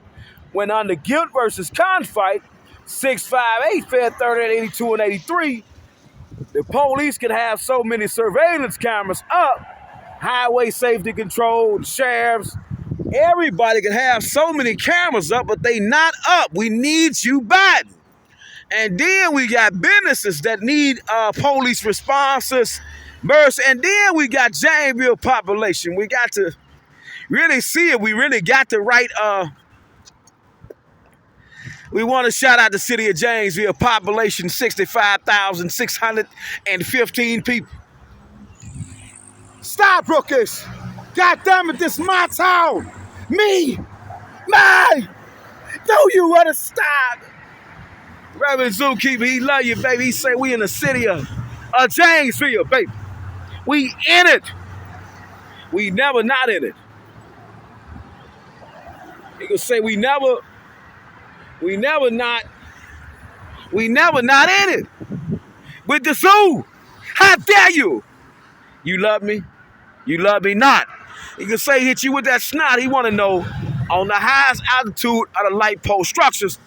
A: When on the guilt versus con fight, 658 Fed 30 and 82 and 83, the police can have so many surveillance cameras up, highway safety control, sheriffs, everybody can have so many cameras up, but they not up. We need you, Biden. And then we got businesses that need police responses, mercy. And then we got Janesville population. We got to really see it. We really got to write. We want to shout out the city of Janesville, population 65,615 people. Stop, rookies. God damn it, this is my town. Me. Mine. Don't you want to stop? Reverend Zookeeper, he love you, baby. He say we in the city of Janesville, baby. We in it. We never not in it. He gonna say we never not in it. With the zoo. How dare you? You love me? You love me not. He can say hit you with that snot. He want to know on the highest altitude of the light pole structures,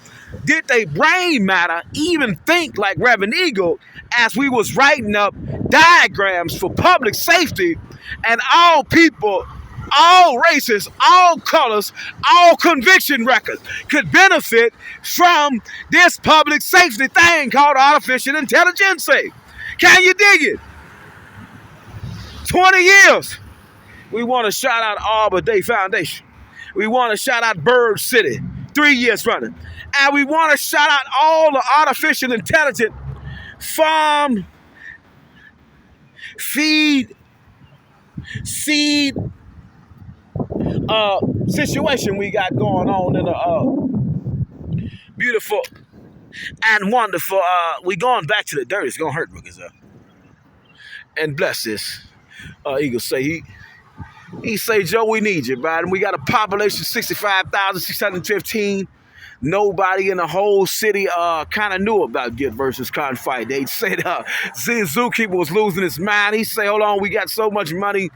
A: did they brain matter even think like Reverend Eagle as we was writing up diagrams for public safety and all people, all races, all colors, all conviction records could benefit from this public safety thing called artificial intelligence? Can you dig it? 20 years. We want to shout out Arbor Day Foundation. We want to shout out Bird City, 3 years running. And we want to shout out all the artificial intelligence farm, feed, seed situation we got going on in the beautiful and wonderful. We going back to the dirt. It's going to hurt, rookies. And bless this. Eagle say he say, Joe, we need you, Biden. We got a population 65,615. Nobody in the whole city kind of knew about Get versus Con fight. They said Zookeeper was losing his mind. He said, hold on, we got so much money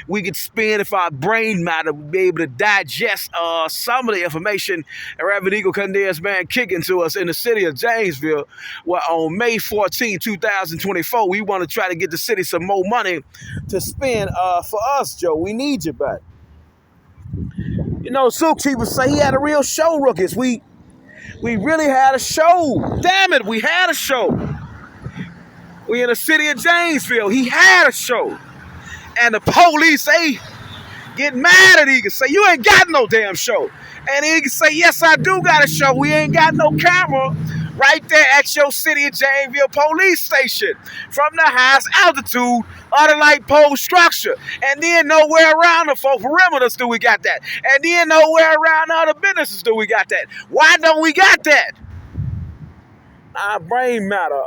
A: we could spend if our brain matter would be able to digest some of the information that Reverend Eagle Condensed Man kicking to us in the city of Janesville. Well, on May 14, 2024, we want to try to get the city some more money to spend for us, Joe. We need you back. You know, Zookeeper say he had a real show, rookies. We really had a show. Damn it, we had a show. We in the city of Janesville. He had a show. And the police, they get mad at Eagle. Say, you ain't got no damn show. And Eagle say, yes, I do got a show. We ain't got no camera right there at your city of Janesville police station from the highest altitude of the light pole structure. And then nowhere around the four perimeters do we got that. And then nowhere around other businesses do we got that. Why don't we got that? Our brain matter,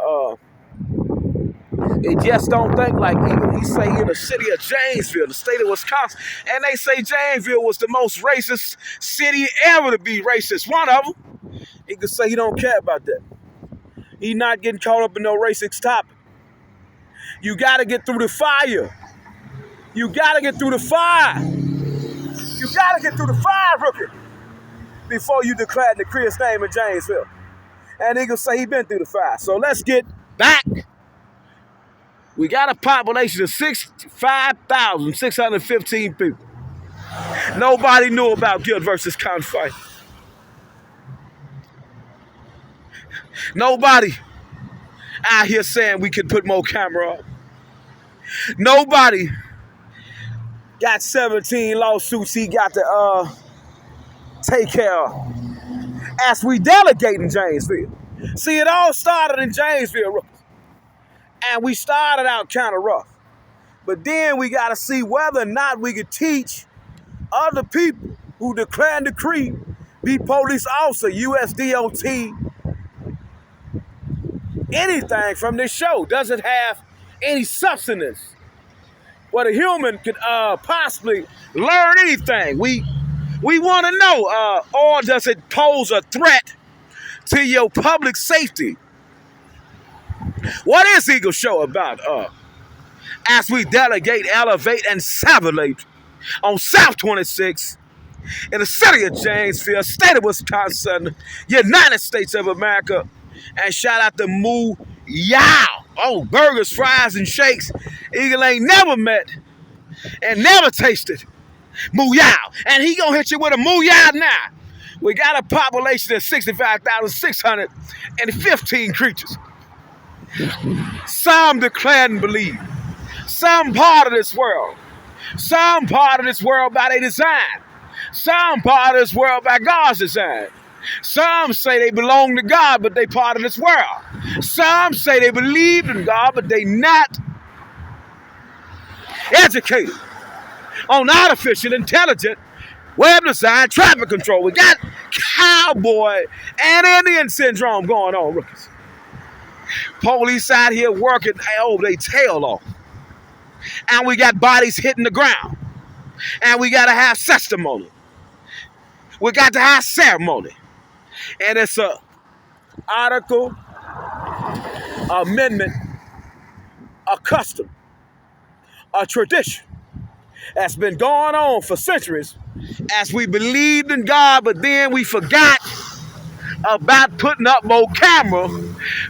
A: it just don't think like Eagle. He say in the city of Janesville, the state of Wisconsin, and they say Janesville was the most racist city ever to be racist. One of them. He could say he don't care about that. He not getting caught up in no racist topic. You got to get through the fire. You got to get through the fire. You got to get through the fire, rookie, before you declare and decree his name in Janesville. And he could say he been through the fire. So let's get back. We got a population of 65,615 people. Nobody knew about Guild versus Con fight. Nobody out here saying we could put more camera up. Nobody got 17 lawsuits he got to take care of as we delegate in Janesville. See, it all started in Janesville, and we started out kind of rough. But then we got to see whether or not we could teach other people who declare and decree be police officer, USDOT, anything from this show. Doesn't have any substance where the human could possibly learn anything. We We want to know, or does it pose a threat to your public safety? What is Eagle Show about? As we delegate, elevate, and salivate on South 26 in the city of Janesville, state of Wisconsin, United States of America. And shout out to Moo Yow. Oh, burgers, fries, and shakes. Eagle ain't never met and never tasted Moo Yow. And he gonna hit you with a Moo Yow now. We got a population of 65,615 creatures. Some declare and believe. Some part of this world. Some part of this world by their design. Some part of this world by God's design. Some say they belong to God, but they part of this world. Some say they believe in God, but they not educated on artificial intelligence, web design, traffic control. We got cowboy and Indian syndrome going on, rookies. Police out here working they tail off. And we got bodies hitting the ground. And we got to have testimony. We got to have ceremony. And it's a article, amendment, a custom, a tradition that's been going on for centuries as we believed in God, but then we forgot about putting up more camera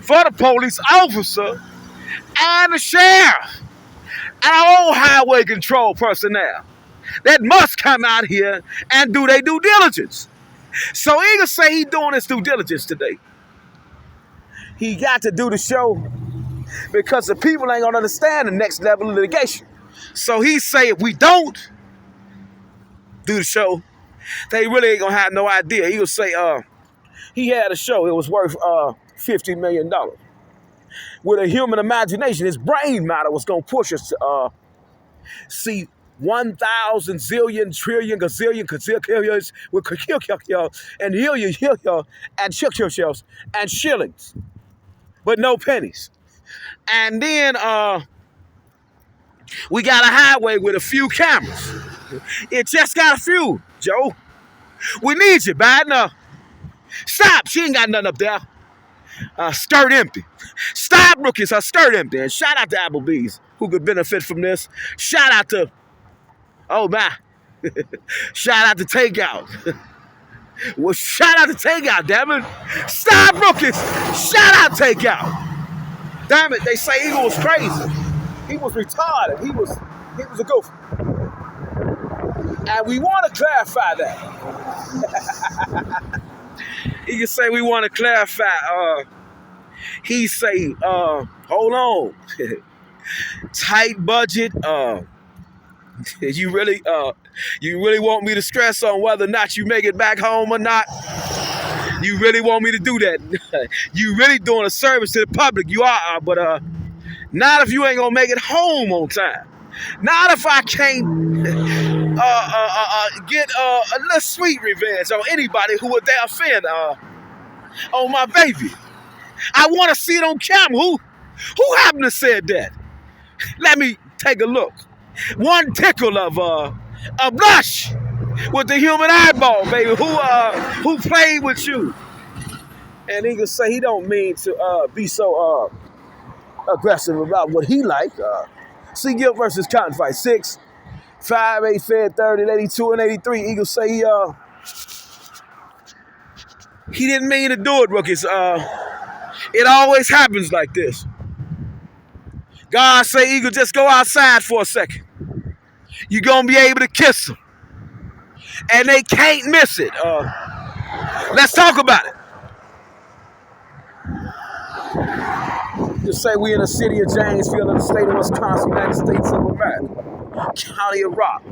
A: for the police officer and the sheriff and our own highway control personnel that must come out here and do their due diligence. So Eagle say he doing his due diligence today. He got to do the show because the people ain't gonna understand the next level of litigation. So he say if we don't do the show, they really ain't gonna have no idea. Eagle say he had a show, it was worth $50 million. With a human imagination, his brain matter was gonna push us to see 1,000 zillion trillion gazillion gazillions with and and shells and shillings, but no pennies. And then we got a highway with a few cameras. It just got a few, Joe. We need you, Biden. Stop. She ain't got nothing up there. Skirt empty. Stop, rookies. Her skirt empty. And shout out to Applebee's who could benefit from this. Shout out to shout out to Takeout. Well, shout out to Takeout, damn it. Stop, rookies. Shout out Takeout. Damn it, they say Eagle was crazy. He was retarded. He was a gopher. And we want to clarify that. He can say we want to clarify. He say, hold on. Tight budget. You really want me to stress on whether or not you make it back home or not? You really want me to do that? You really doing a service to the public? You are, but not if you ain't gonna make it home on time. Not if I can't get a little sweet revenge on anybody who would dare offend on my baby. I want to see it on camera. Who happened to said that? Let me take a look. One tickle of a blush with the human eyeball, baby. Who played with you? And he can say he don't mean to be so aggressive about what he like. See Guilt versus Cotton Fight 6, 5, 8, Fed 30, 82, and 83. Eagle say he didn't mean to do it, rookies. It always happens like this. God say, Eagle, just go outside for a second. You're going to be able to kiss them. And they can't miss it. Let's talk about it. Just say we in the city of Janesville in the state of Wisconsin, United States of America. County of Rock.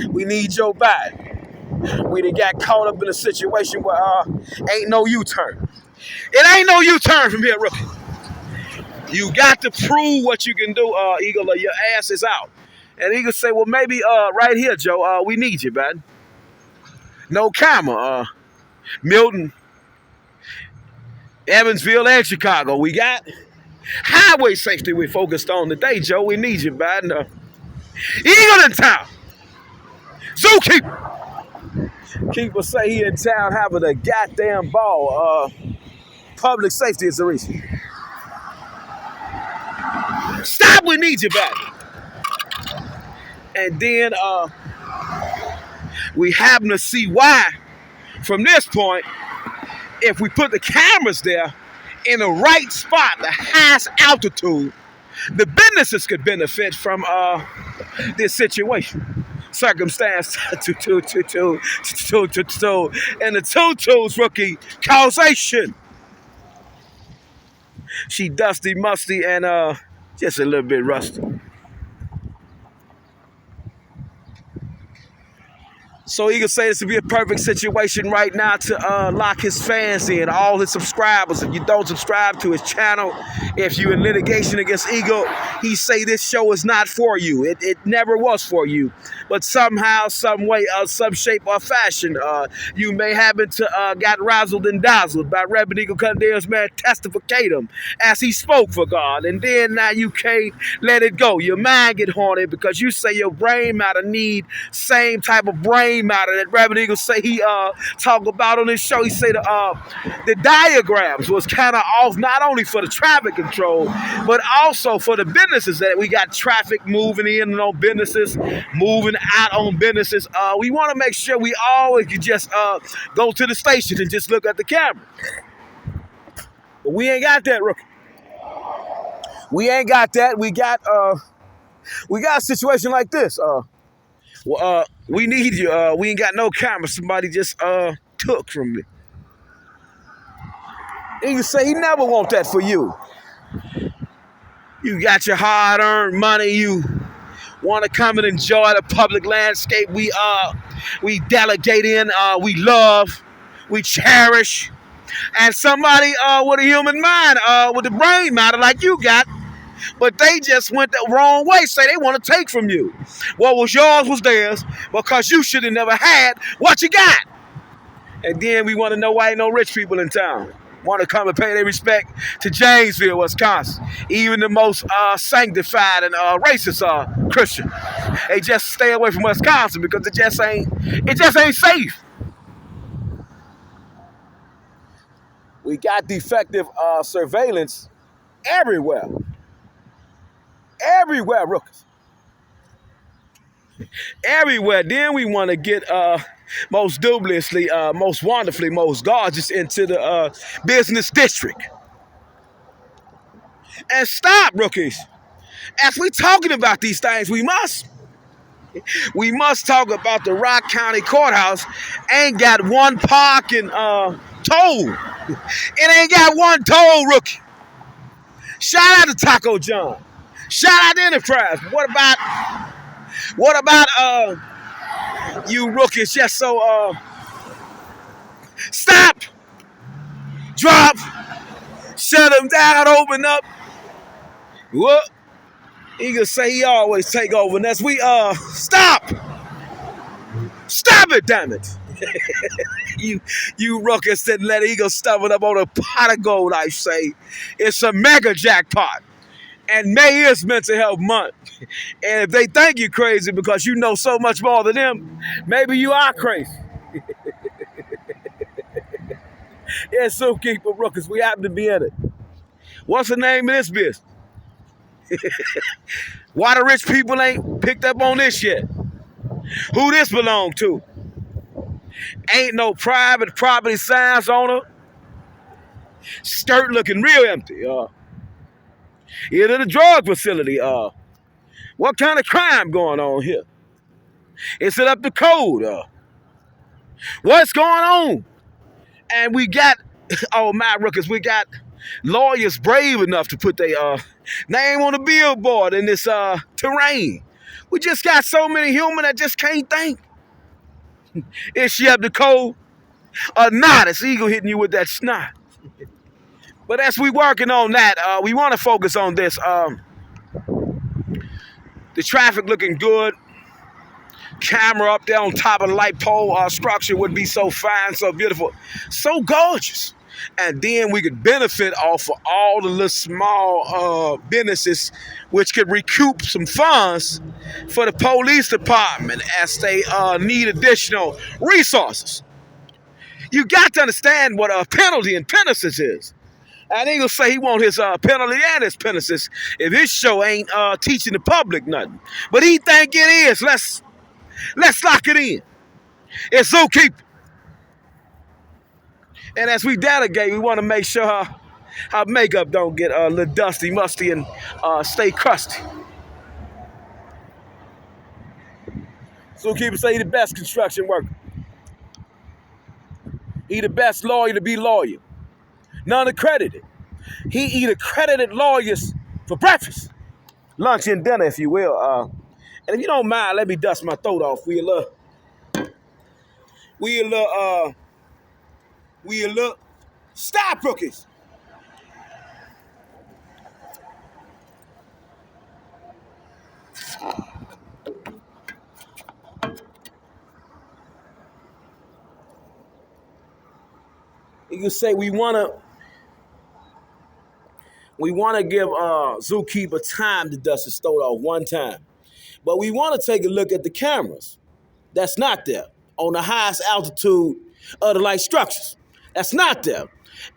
A: We need Joe Biden. We done got caught up in a situation where ain't no U-turn. It ain't no U-turn from here, rookie. You got to prove what you can do, Eagle, or your ass is out. And Eagle say, well, maybe right here, Joe, we need you, man. No camera. Milton, Evansville, and Chicago. We got highway safety we focused on today, Joe. We need you, man. Eagle in town. Zookeeper. Keeper say he in town having a goddamn ball. Public safety is the reason. Stop, we need you back. And then we happen to see why, from this point, if we put the cameras there in the right spot, the highest altitude, the businesses could benefit from this situation. Circumstance and the tutu's rookie causation. She dusty, musty, and just a little bit rusty. So he can say this would be a perfect situation right now to lock his fans in, all his subscribers. If you don't subscribe to his channel, if you're in litigation against Eagle, he say this show is not for you. It never was for you. But somehow, some way, some shape or fashion, you may happen to got razzled and dazzled by Reverend Eagle Cundilla's man testificatum as he spoke for God. And then now you can't let it go. Your mind get haunted because you say your brain matter need same type of brain matter that Reverend Eagle say he talk about on his show. He say the diagrams was kind of off, not only for the traffic control, but also for the businesses that we got traffic moving in on businesses, moving out on businesses. We want to make sure we always can just go to the station and just look at the camera. But we ain't got that, rookie. We ain't got that. We got a situation like this. We need you. We ain't got no camera. Somebody just took from me. And you say he never want that for you. You got your hard-earned money. You want to come and enjoy the public landscape. We delegate in. We love. We cherish. And somebody with a human mind, with the brain matter like you got, but they just went the wrong way. Say they want to take from you. What was yours was theirs because you should have never had what you got. And then we want to know why ain't no rich people in town. Want to come and pay their respect to Janesville, Wisconsin. Even the most sanctified and racist Christian. They just stay away from Wisconsin because it just ain't safe. We got defective surveillance everywhere. Everywhere, rookies. Everywhere. Then we want to get most dubiously, most wonderfully, most gorgeous into the business district. And stop, rookies. As we talking about these things, we must talk about the Rock County Courthouse ain't got one parking toll. It ain't got one toll, rookie. Shout out to Taco John. Shout out to Enterprise. What about you rookies just so stop, drop, shut them down, open up. What? He gonna say he always take over. And that's we stop it, damn it. you rookies didn't let Eagle stuff it up on a pot of gold, I say. It's a mega jackpot. And May is mental health month. And if they think you're crazy because you know so much more than them, maybe you are crazy. Yeah, Zookeeper Rookies, we happen to be in it. What's the name of this business? Why the rich people ain't picked up on this yet? Who this belong to? Ain't no private property signs on her. Skirt looking real empty. Either the drug facility. What kind of crime going on here? Is it up to code? What's going on? And we got, oh my rookies, we got lawyers brave enough to put their name on the billboard in this terrain. We just got so many humans that just can't think. Is she up to code or not? It's Eagle hitting you with that snot. But as we working on that, we want to focus on this. The traffic looking good. Camera up there on top of the light pole structure would be so fine, so beautiful, so gorgeous. and then we could benefit off of all the little small businesses, which could recoup some funds for the police department as they need additional resources. You got to understand what a penalty and penances is. And he gonna say he want his penalty and his penances if his show ain't teaching the public nothing. But he think it is. Let's lock it in. It's zookeeper. And as we delegate, we want to make sure her makeup don't get a little dusty, musty, and stay crusty. Zookeeper say he the best construction worker. He the best lawyer to be lawyer. None accredited. He eat accredited lawyers for breakfast, lunch, and dinner, if you will. And if you don't mind, let me dust my throat off. We a little stop rookies. You can say we wanna give Zookeeper time to dust his throat off one time, but we want to take a look at the cameras that's not there on the highest altitude of the light structures. That's not there.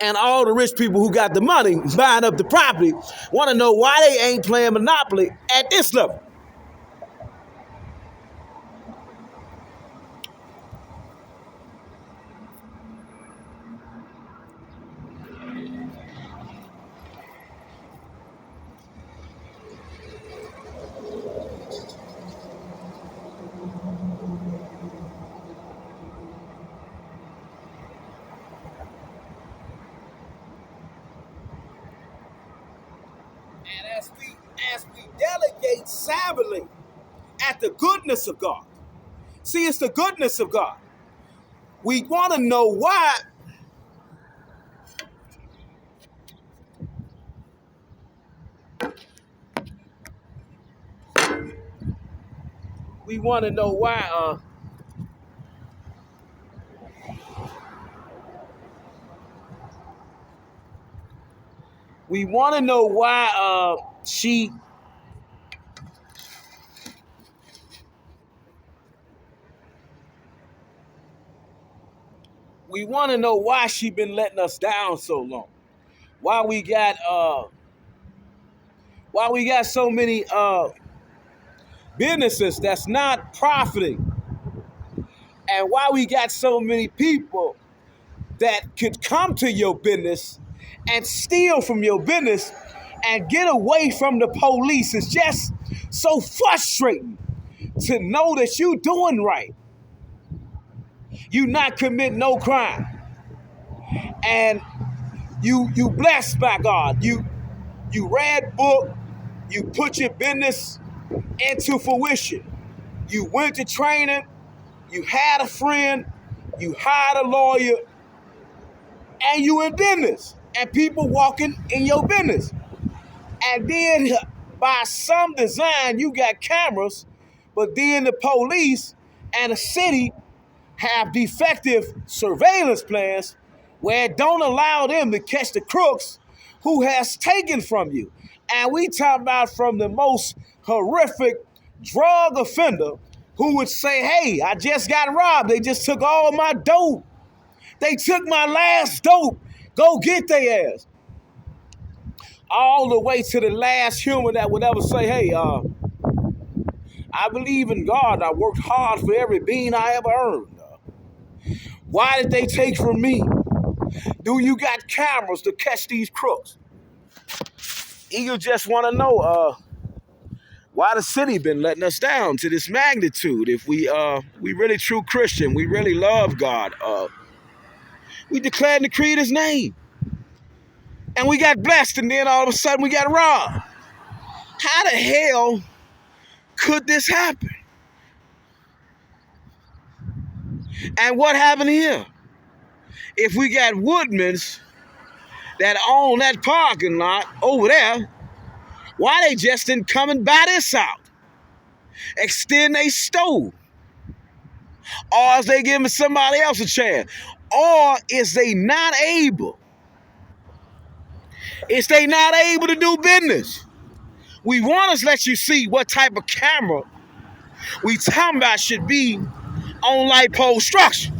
A: And all the rich people who got the money buying up the property want to know why they ain't playing Monopoly at this level. And as we delegate savvily at the goodness of God, see, it's the goodness of God. We want to know why. We want to know why. We want to know why she. We want to know why she been letting us down so long. Why we got so many businesses that's not profiting, and why we got so many people that could come to your business and steal from your business and get away from the police. It's just so frustrating to know that you doing right. You not commit no crime. And you blessed by God. You read book, you put your business into fruition. You went to training, you had a friend, you hired a lawyer, and you in business. And people walking in your business. And then by some design, you got cameras, but then the police and the city have defective surveillance plans where it don't allow them to catch the crooks who has taken from you. And we talk about from the most horrific drug offender who would say, hey, I just got robbed. They just took all my dope. They took my last dope. Go get their ass. All the way to the last human that would ever say, hey, I believe in God. I worked hard for every bean I ever earned. Why did they take from me? Do you got cameras to catch these crooks? You just want to know why the city been letting us down to this magnitude. If we really true Christian, we really love God. We declared and decreed his name. And we got blessed, and then all of a sudden we got robbed. How the hell could this happen? And what happened here? If we got woodmans that own that parking lot over there, why they just didn't come and buy this out? Extend they stove. Or is they giving somebody else a chance? Or is they not able It's they not able to do business. We want to let you see what type of camera we talking about should be on light pole structure.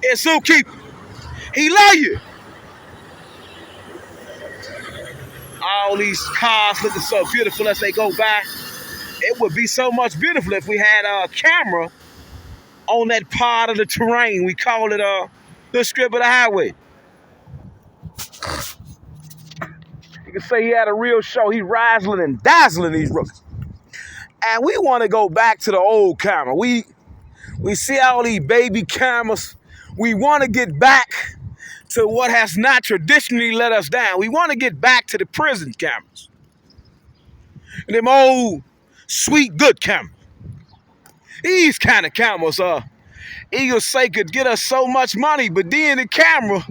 A: It's zookeeper. He love you. All these cars looking so beautiful as they go by. It would be so much beautiful if we had a camera on that part of the terrain. We call it the strip of the highway. You can say he had a real show. He razzling and dazzling these rookies. And we want to go back to the old camera. We see all these baby cameras. We want to get back to what has not traditionally let us down. We want to get back to the prison cameras. And them old, sweet, good cameras. These kind of cameras, Eagles say could get us so much money, but then the camera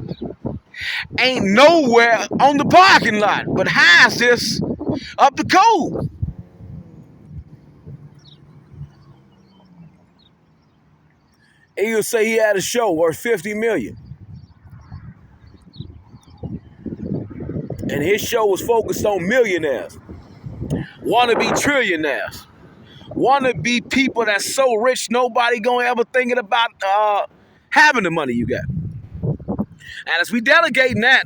A: ain't nowhere on the parking lot. But how's this up the code? Eagles say he had a show worth $50 million. And his show was focused on millionaires, wanna-be trillionaires, wanna-be people that's so rich nobody gonna ever thinking about having the money you got. And as we delegating that,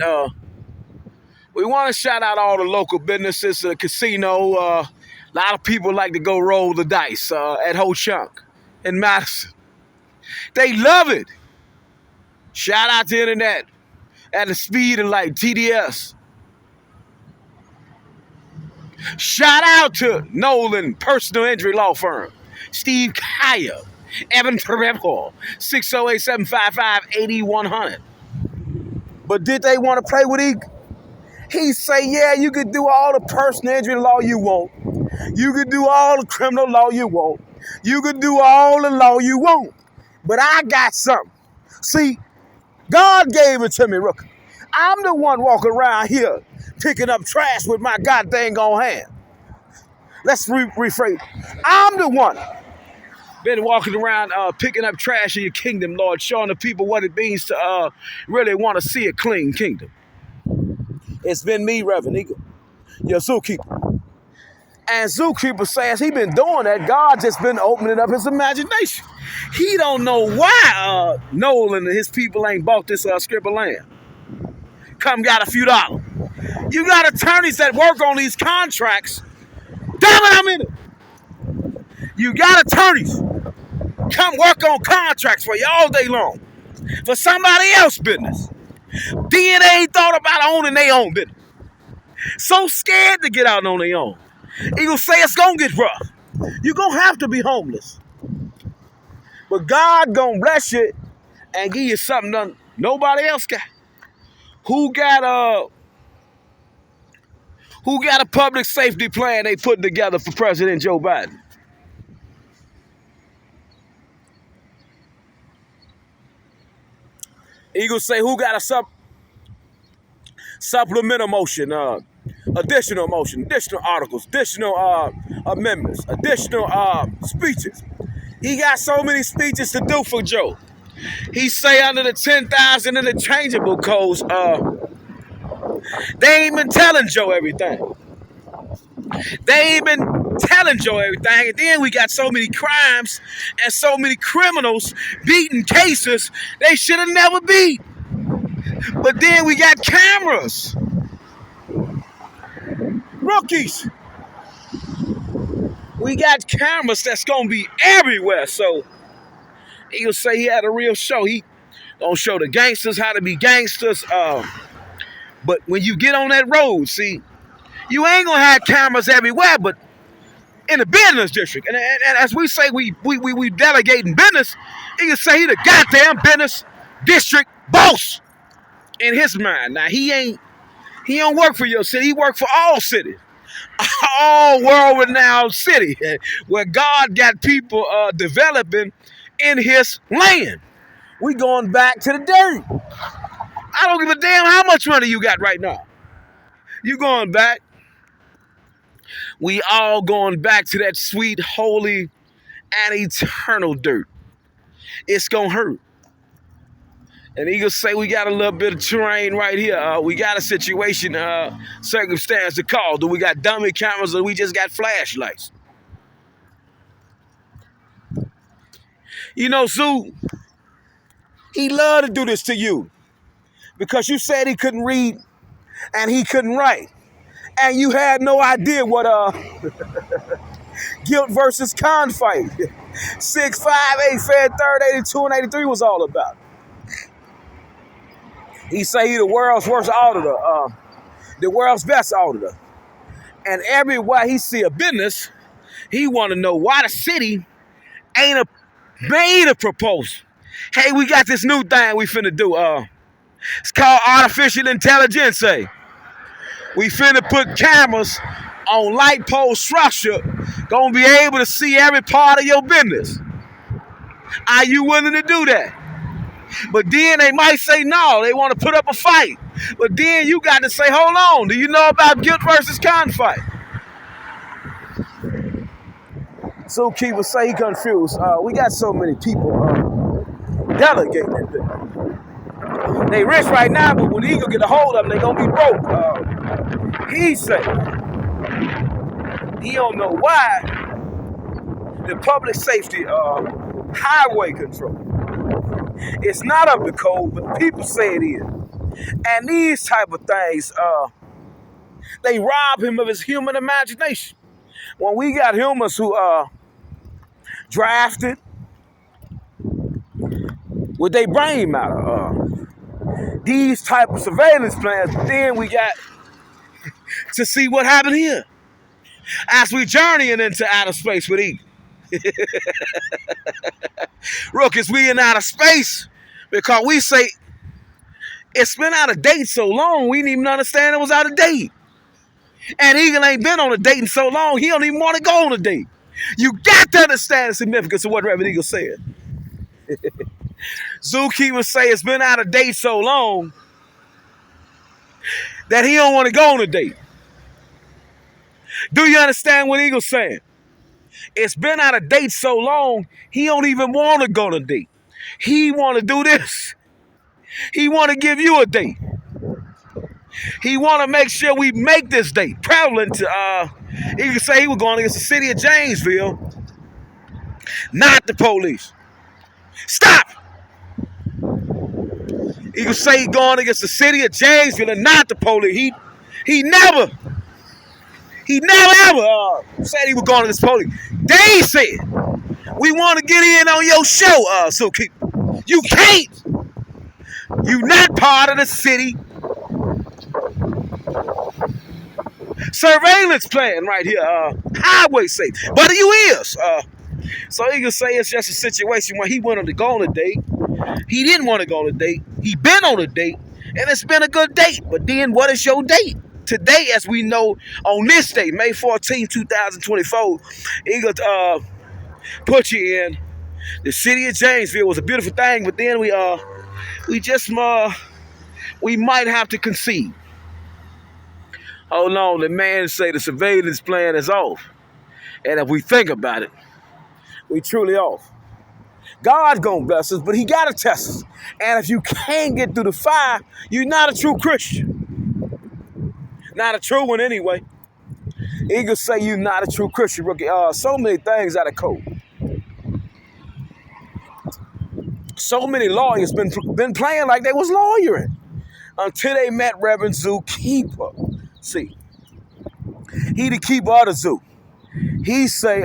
A: we want to shout out all the local businesses, the casino. A lot of people like to go roll the dice at Ho Chunk in Madison. They love it. Shout out to internet at the speed of light, TDS. Shout out to Nolan Personal Injury Law Firm, Steve Kaya, Evan Trevel, 608-755-8100. But did they want to play with Eagle? He say, yeah, you could do all the personal injury law you want. You could do all the criminal law you want. You could do all the law you want. But I got something. See, God gave it to me, Rookie. I'm the one walking around here picking up trash with my goddamn on hand. Let's rephrase. I'm the one been walking around picking up trash in your kingdom, Lord, showing the people what it means to really want to see a clean kingdom. It's been me, Reverend Eagle, your zookeeper. And zookeeper says he been doing that. God just been opening up his imagination. He don't know why Nolan and his people ain't bought this strip of land. Come got a few dollars. You got attorneys that work on these contracts. Damn it, I'm in it. You got attorneys come work on contracts for you all day long for somebody else's business. Then they ain't thought about owning their own business. So scared to get out on their own. Eagle say it's gonna get rough. You're gonna have to be homeless. But God gonna bless you and give you something that nobody else got. Who got a public safety plan they put together for President Joe Biden? Eagle say who got a supplemental motion, additional motion, additional articles, additional amendments, additional speeches. He got so many speeches to do for Joe. He say under the 10,000 interchangeable codes, they ain't been telling Joe everything. They ain't been telling Joe everything. And then we got so many crimes and so many criminals beating cases they should have never beat. But then we got cameras. Rookies. We got cameras that's going to be everywhere. So he'll say he had a real show. He don't show the gangsters how to be gangsters. But when you get on that road, see, you ain't going to have cameras everywhere, but in the business district. And as we say, we delegating business, he can say he the goddamn business district boss in his mind. Now, he don't work for your city. He work for all cities. All world-renowned city where God got people developing in his land. We going back to the dirt. I don't give a damn how much money you got right now. You going back. We all going back to that sweet, holy, and eternal dirt. It's going to hurt. And Eagle say we got a little bit of terrain right here. We got a situation, circumstance to call. Do we got dummy cameras or we just got flashlights? You know, Zoo, he loved to do this to you because you said he couldn't read and he couldn't write. And you had no idea what guilt versus con fight 6, 5, 8, Fed 3rd, 82, and 83 was all about. He say he the world's worst auditor, the world's best auditor. And everywhere he see a business, he want to know why the city ain't made a proposal. Hey, we got this new thing we finna do. It's called artificial intelligence. We finna put cameras on light pole structure, gonna be able to see every part of your business. Are you willing to do that? But then they might say no, they want to put up a fight. But then you got to say, hold on, do you know about guilt versus con fight? Zookeeper say he confused. We got so many people delegating it. They rich right now, but when Eagle get a hold of them, they gonna be broke. He say he don't know why the public safety highway control. It's not up to code, but people say it is. And these type of things, they rob him of his human imagination. When we got humans who drafted with their brain matter, these type of surveillance plans, then we got to see what happened here as we journeying into outer space with Eagle. Rookies, we in outer space because we say it's been out of date so long, we didn't even understand it was out of date. And Eagle ain't been on a date in so long, he don't even want to go on a date. You got to understand the significance of what Reverend Eagle said. Zookeeper say it's been out of date so long that he don't want to go on a date. Do you understand what Eagle's saying? It's been out of date so long, he don't even want to go on a date. He want to do this. He want to give you a date. He want to make sure we make this date prevalent to, he can say he was going against the city of Janesville, not the police. Stop! He can say he going against the city of Janesville and not the police. He never ever said he was going against the police. They said, we want to get in on your show, Zookeeper. You can't. You not part of the city surveillance plan right here, highway safety. But you is. So he can say it's just a situation where he wanted to go on a date. He didn't want to go on a date. He been on a date, and it's been a good date. But then what is your date? Today, as we know, on this day, May 14, 2024, Eagle put you in the city of Janesville. Was a beautiful thing, but then we might have to concede. Hold on, the man say the surveillance plan is off. And if we think about it, we truly off. God's gonna bless us, but he gotta test us. And if you can't get through the fire, you're not a true Christian. Not a true one anyway. Eagle say you're not a true Christian, rookie. So many things out of code. So many lawyers been playing like they was lawyering until they met Reverend Zookeeper. See, he the keeper of the zoo. He say,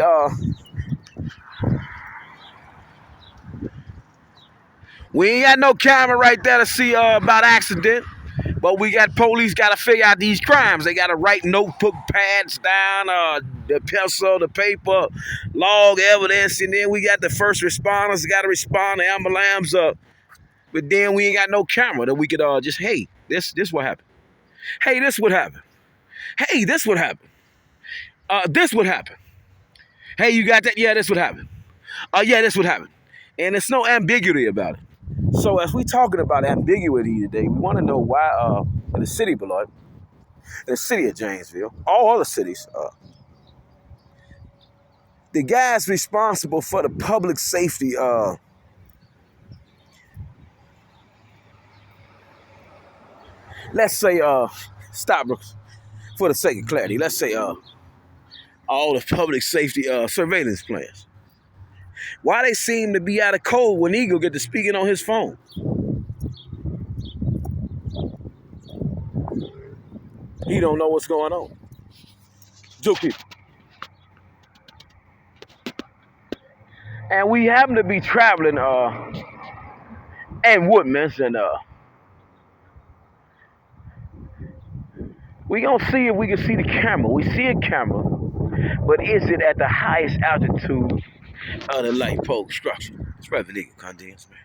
A: we ain't got no camera right there to see about accident, but we got police got to figure out these crimes. They got to write notebook pads down, the pencil, the paper, log evidence, and then we got the first responders got to respond, the ambulance up. But then we ain't got no camera that we could just, hey, this what happened. Hey, this what happened. Hey, this what happened. This what happened. Hey, you got that? Yeah, this what happened. Yeah, this what happened. And there's no ambiguity about it. So as we talking about ambiguity today, we want to know why in the city below, in the city of Janesville, all other cities, the guys responsible for the public safety let's say stop for the sake of clarity. Let's say all the public safety surveillance plans. Why they seem to be out of code when Eagle get to speaking on his phone? He don't know what's going on. Joke people. And we happen to be traveling at Woodman's, and we gonna see if we can see the camera. We see a camera, but is it at the highest altitude of the light pole structure? It's rather legal, condensed, man.